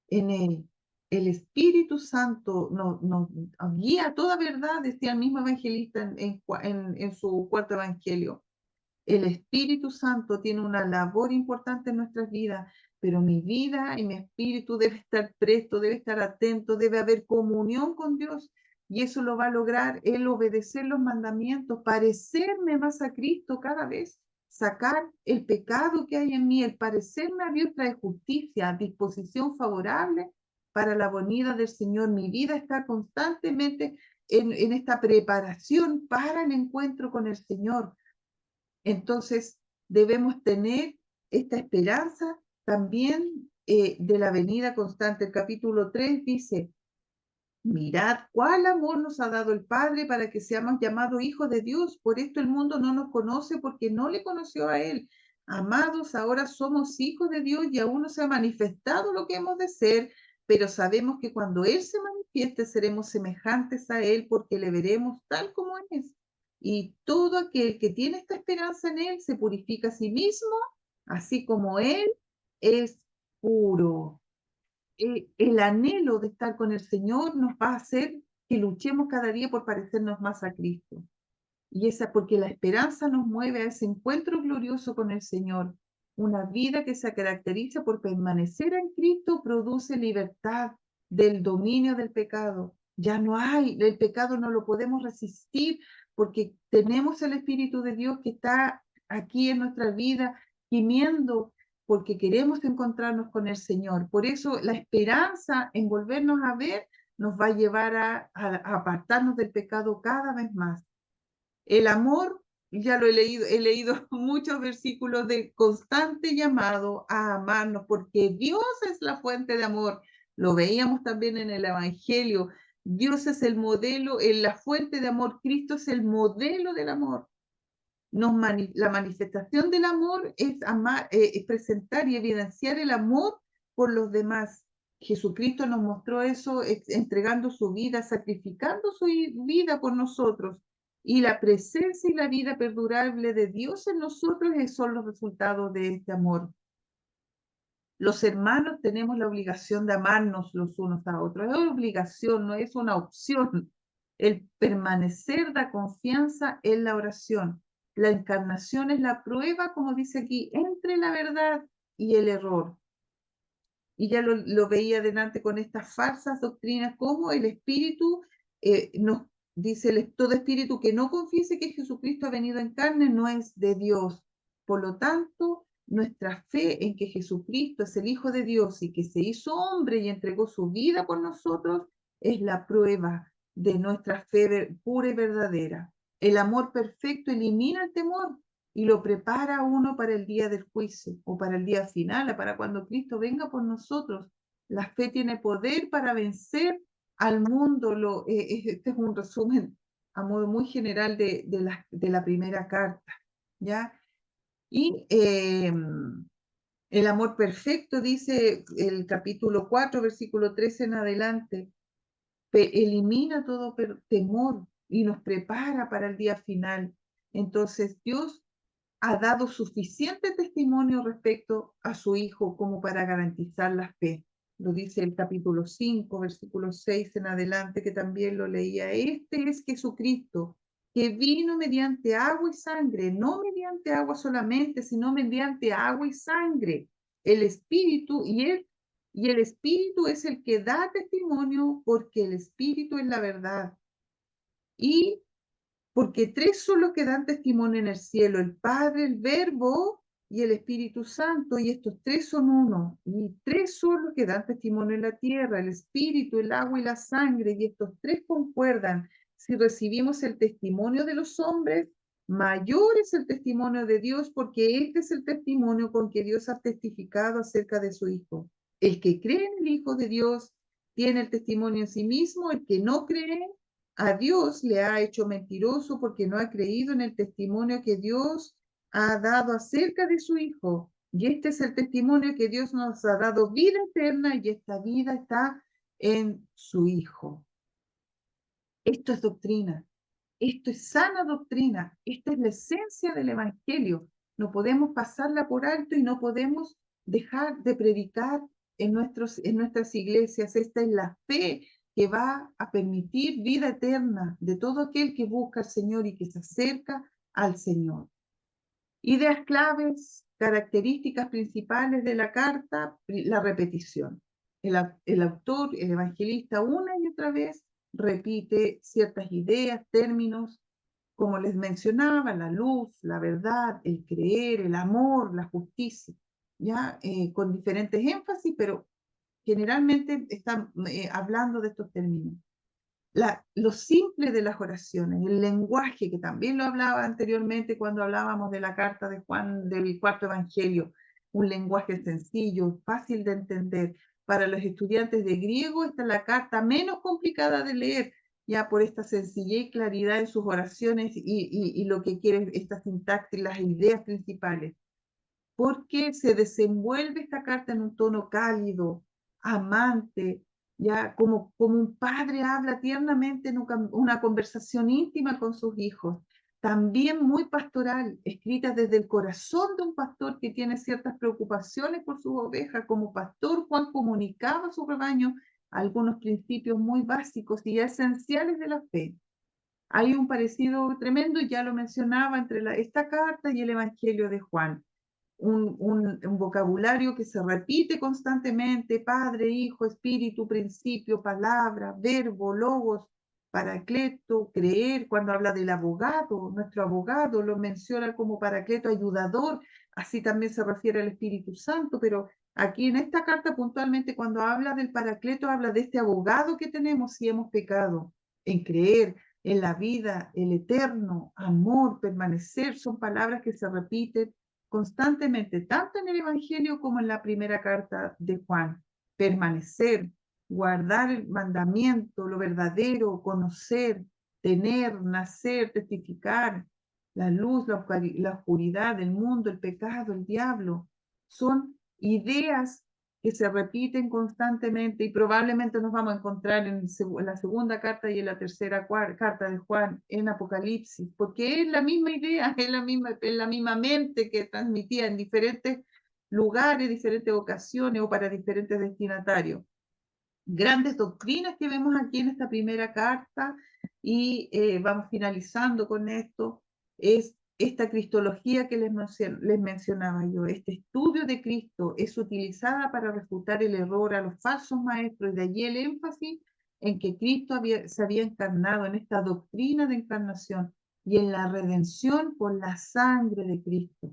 en él. El Espíritu Santo nos guía a toda verdad, decía el mismo evangelista en su cuarto evangelio. El Espíritu Santo tiene una labor importante en nuestras vidas, pero mi vida y mi espíritu debe estar presto, debe estar atento, debe haber comunión con Dios. Y eso lo va a lograr el obedecer los mandamientos, parecerme más a Cristo cada vez, sacar el pecado que hay en mí, el parecerme a Dios trae justicia, disposición favorable para la venida del Señor. Mi vida está constantemente en esta preparación para el encuentro con el Señor. Entonces, debemos tener esta esperanza también de la venida constante. El capítulo 3 dice, mirad cuál amor nos ha dado el Padre para que seamos llamados hijos de Dios. Por esto el mundo no nos conoce porque no le conoció a Él. Amados, ahora somos hijos de Dios y aún no se ha manifestado lo que hemos de ser, pero sabemos que cuando Él se manifieste seremos semejantes a Él porque le veremos tal como es. Y todo aquel que tiene esta esperanza en Él se purifica a sí mismo, así como Él es puro. El anhelo de estar con el Señor nos va a hacer que luchemos cada día por parecernos más a Cristo. Y esa porque la esperanza nos mueve a ese encuentro glorioso con el Señor. Una vida que se caracteriza por permanecer en Cristo produce libertad del dominio del pecado. Ya no hay, el pecado no lo podemos resistir porque tenemos el Espíritu de Dios que está aquí en nuestra vida, gimiendo porque queremos encontrarnos con el Señor. Por eso la esperanza en volvernos a ver nos va a llevar a apartarnos del pecado cada vez más. El amor, ya lo he leído muchos versículos de constante llamado a amarnos, porque Dios es la fuente de amor. Lo veíamos también en el Evangelio. Dios es el modelo, la fuente de amor. Cristo es el modelo del amor. La manifestación del amor es amar, es presentar y evidenciar el amor por los demás. Jesucristo nos mostró eso entregando su vida, sacrificando su vida por nosotros. Y la presencia y la vida perdurable de Dios en nosotros son los resultados de este amor. Los hermanos tenemos la obligación de amarnos los unos a otros. Es una obligación, no es una opción. El permanecer da confianza en la oración. La encarnación es la prueba, como dice aquí, entre la verdad y el error. Y ya lo veía adelante con estas falsas doctrinas, como el espíritu nos dice, todo espíritu que no confiese que Jesucristo ha venido en carne no es de Dios. Por lo tanto, nuestra fe en que Jesucristo es el Hijo de Dios y que se hizo hombre y entregó su vida por nosotros es la prueba de nuestra fe pura y verdadera. El amor perfecto elimina el temor y lo prepara a uno para el día del juicio o para el día final, para cuando Cristo venga por nosotros. La fe tiene poder para vencer al mundo. Este es un resumen a modo muy general de la primera carta, ¿ya? Y el amor perfecto, dice el capítulo 4, versículo 13 en adelante, elimina todo temor y nos prepara para el día final. Entonces Dios ha dado suficiente testimonio respecto a su Hijo como para garantizar la fe. Lo dice el capítulo 5, versículo 6 en adelante, que también lo leía. Este es Jesucristo, que vino mediante agua y sangre, no mediante agua solamente, sino mediante agua y sangre. El Espíritu y el Espíritu es el que da testimonio porque el Espíritu es la verdad. Y porque tres son los que dan testimonio en el cielo, el Padre, el Verbo y el Espíritu Santo, y estos tres son uno, y tres son los que dan testimonio en la tierra, el Espíritu, el agua y la sangre, y estos tres concuerdan. Si recibimos el testimonio de los hombres, mayor es el testimonio de Dios, porque este es el testimonio con que Dios ha testificado acerca de su Hijo. El que cree en el Hijo de Dios tiene el testimonio en sí mismo, el que no cree a Dios le ha hecho mentiroso porque no ha creído en el testimonio que Dios ha dado acerca de su Hijo. Y este es el testimonio que Dios nos ha dado vida eterna y esta vida está en su Hijo. Esto es doctrina, esto es sana doctrina, esta es la esencia del Evangelio. No podemos pasarla por alto y no podemos dejar de predicar en nuestras iglesias. Esta es la fe que va a permitir vida eterna de todo aquel que busca al Señor y que se acerca al Señor. Ideas claves, características principales de la carta, la repetición. El autor, el evangelista, una y otra vez repite ciertas ideas, términos, como les mencionaba, la luz, la verdad, el creer, el amor, la justicia, ya con diferentes énfasis, pero generalmente están hablando de estos términos. Lo simple de las oraciones, el lenguaje, que también lo hablaba anteriormente cuando hablábamos de la carta de Juan del cuarto evangelio, un lenguaje sencillo, fácil de entender. Para los estudiantes de griego, esta es la carta menos complicada de leer, ya por esta sencillez y claridad en sus oraciones y lo que quiere esta sintaxis, las ideas principales. Porque se desenvuelve esta carta en un tono cálido, amante, ya como un padre habla tiernamente en una conversación íntima con sus hijos, también muy pastoral, escrita desde el corazón de un pastor que tiene ciertas preocupaciones por sus ovejas. Como pastor, Juan comunicaba a su rebaño algunos principios muy básicos y esenciales de la fe. Hay un parecido tremendo, ya lo mencionaba, entre esta carta y el Evangelio de Juan. Un vocabulario que se repite constantemente: Padre, Hijo, Espíritu, principio, palabra, verbo, logos, paracleto, creer. Cuando habla del abogado, nuestro abogado lo menciona como paracleto, ayudador, así también se refiere al Espíritu Santo, pero aquí en esta carta puntualmente cuando habla del paracleto, habla de este abogado que tenemos si hemos pecado, en creer, en la vida, el eterno, amor, permanecer. Son palabras que se repiten constantemente, tanto en el Evangelio como en la primera carta de Juan. Permanecer, guardar el mandamiento, lo verdadero, conocer, tener, nacer, testificar, la luz, la oscuridad, el mundo, el pecado, el diablo. Son ideas que se repiten constantemente y probablemente nos vamos a encontrar en la segunda carta y en la tercera carta de Juan en Apocalipsis, porque es la misma idea, es la misma mente que transmitía en diferentes lugares, diferentes ocasiones o para diferentes destinatarios. Grandes doctrinas que vemos aquí en esta primera carta y vamos finalizando con esto. Es esta cristología que les mencionaba yo. Este estudio de Cristo es utilizada para refutar el error a los falsos maestros, y de allí el énfasis en que Cristo se había encarnado, en esta doctrina de encarnación y en la redención por la sangre de Cristo.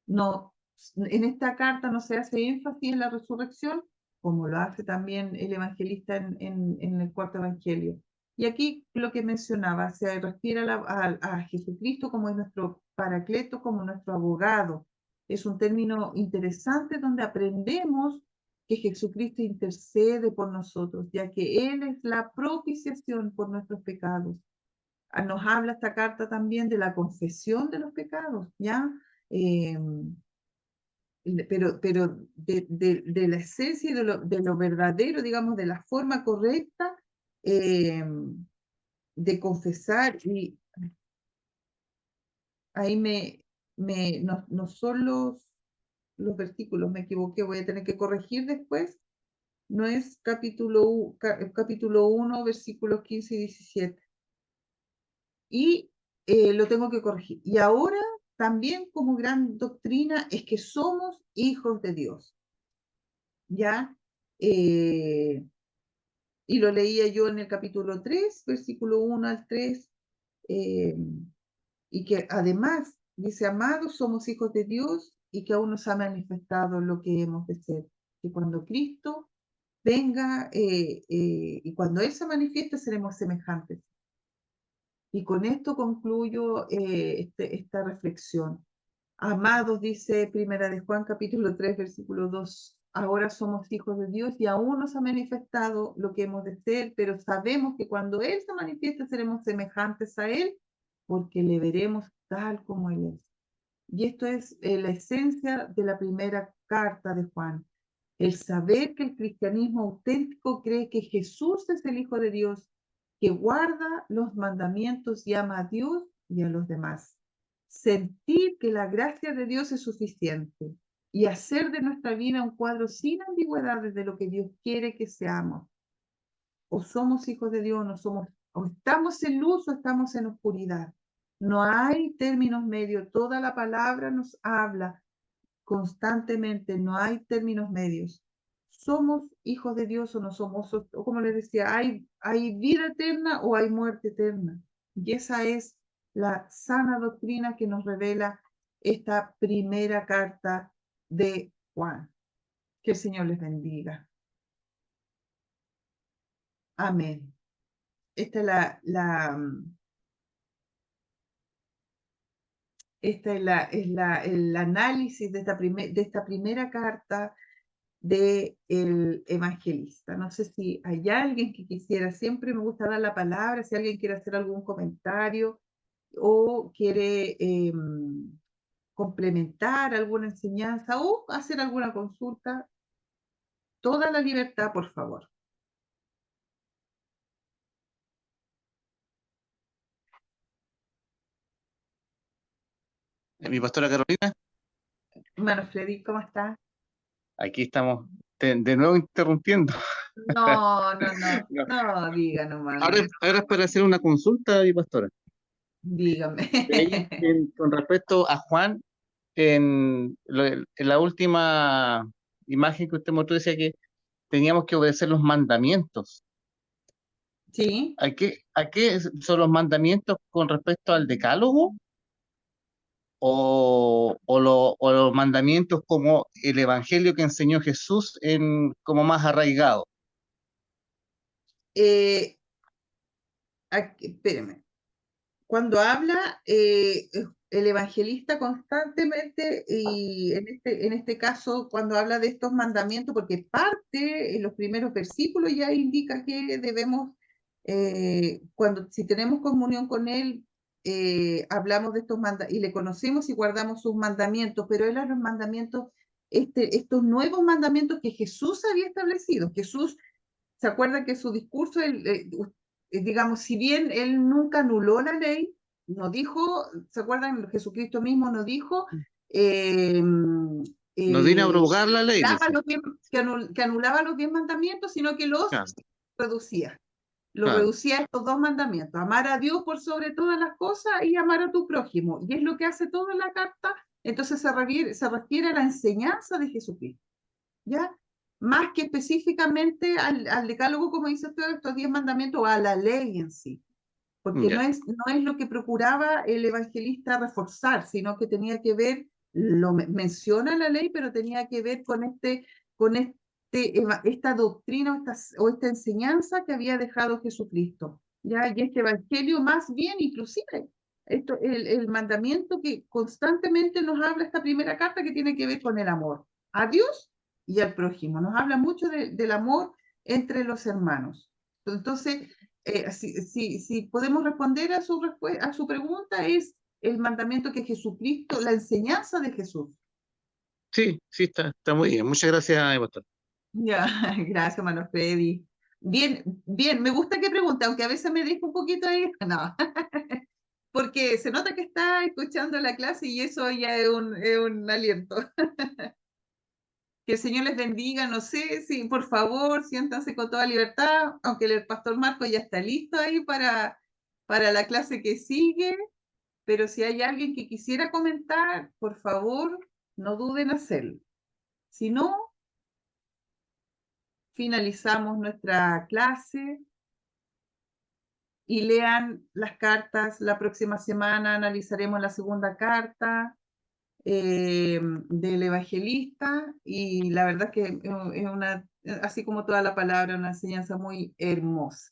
No, en esta carta no se hace énfasis en la resurrección, como lo hace también el evangelista en el cuarto evangelio. Y aquí lo que mencionaba, se refiere a Jesucristo como nuestro paracleto, como nuestro abogado. Es un término interesante donde aprendemos que Jesucristo intercede por nosotros, ya que Él es la propiciación por nuestros pecados. Nos habla esta carta también de la confesión de los pecados, ¿ya? Pero de la esencia y de lo verdadero, digamos, de la forma correcta de confesar. Y ahí no son los versículos, me equivoqué, voy a tener que corregir después. No es capítulo 1, versículos 15 y 17. Y lo tengo que corregir. Y ahora también como gran doctrina es que somos hijos de Dios. ¿Ya? Y lo leía yo en el capítulo 3, versículo 1 al 3, y que además dice: amados, somos hijos de Dios y que aún nos ha manifestado lo que hemos de ser. Que cuando Cristo venga y cuando Él se manifieste, seremos semejantes. Y con esto concluyo esta reflexión. Amados, dice Primera de Juan, capítulo 3, versículo 2, ahora somos hijos de Dios y aún nos ha manifestado lo que hemos de ser, pero sabemos que cuando Él se manifieste seremos semejantes a Él, porque le veremos tal como Él es. Y esto es la esencia de la primera carta de Juan. El saber que el cristianismo auténtico cree que Jesús es el Hijo de Dios, que guarda los mandamientos y ama a Dios y a los demás. Sentir que la gracia de Dios es suficiente. y hacer de nuestra vida un cuadro sin ambigüedades de lo que Dios quiere que seamos. O somos hijos de Dios, no somos, o estamos en luz o estamos en oscuridad. No hay términos medios. Toda la palabra nos habla constantemente, no hay términos medios. Somos hijos de Dios o no somos, o como les decía, hay vida eterna o hay muerte eterna. Y esa es la sana doctrina que nos revela esta primera carta de Juan. Que el Señor les bendiga. Amén. Esta es el análisis de esta primera carta del evangelista. No sé si hay alguien que quisiera, siempre me gusta dar la palabra, si alguien quiere hacer algún comentario o quiere complementar alguna enseñanza o hacer alguna consulta, toda la libertad, por favor. Mi pastora Carolina, Hermano Freddy, ¿cómo está? aquí estamos de nuevo interrumpiendo. No, no, no, No. no, diga nomás, Ahora, ahora es para hacer una consulta, mi pastora. dígame. Con respecto a Juan, en la última imagen que usted mostró decía que teníamos que obedecer los mandamientos. Sí, ¿A qué son los mandamientos con respecto al decálogo? ¿O los mandamientos como el evangelio que enseñó Jesús como más arraigado? espéreme. Cuando habla el evangelista constantemente, y en este caso, cuando habla de estos mandamientos, porque parte en los primeros versículos ya indica que debemos, si tenemos comunión con Él, hablamos de estos mandamientos y le conocemos y guardamos sus mandamientos, pero Él a los mandamientos, estos nuevos mandamientos que Jesús había establecido. Jesús, ¿se acuerda que su discurso, digamos, si bien él nunca anuló la ley, no dijo, ¿se acuerdan? Jesucristo mismo no dijo No viene a abrogar la ley, dice. que anulaba los 10 mandamientos, sino que los Claro, reducía. Lo claro. reducía a estos 2 mandamientos: amar a Dios por sobre todas las cosas y amar a tu prójimo. Y es lo que hace toda la carta. Entonces se refiere a la enseñanza de Jesucristo, ¿ya? Más que específicamente al decálogo, como dice usted, estos 10 mandamientos, o a la ley en sí. Porque Ya. no es lo que procuraba el evangelista reforzar, sino que tenía que ver, menciona la ley, pero tenía que ver con esta doctrina o esta enseñanza que había dejado Jesucristo, ¿ya? Y este evangelio más bien, inclusive, el mandamiento que constantemente nos habla esta primera carta, que tiene que ver con el amor a Dios y al prójimo. Nos habla mucho del amor entre los hermanos. Entonces, si podemos responder a su pregunta, es el mandamiento que Jesucristo, la enseñanza de Jesús. Sí, está muy bien. Muchas gracias, pastor. Ya, gracias, hermano Freddy. Bien, bien, me gusta que pregunte, aunque a veces me deja un poquito ahí, no, porque se nota que está escuchando la clase y eso ya es un aliento. Que el Señor les bendiga, no sé, si por favor siéntanse con toda libertad, aunque el pastor Marco ya está listo ahí para la clase que sigue, pero si hay alguien que quisiera comentar, por favor, no duden en hacerlo. Si no, finalizamos nuestra clase y lean las cartas. La próxima semana analizaremos la segunda carta del evangelista, y la verdad es que es así como toda la palabra, una enseñanza muy hermosa.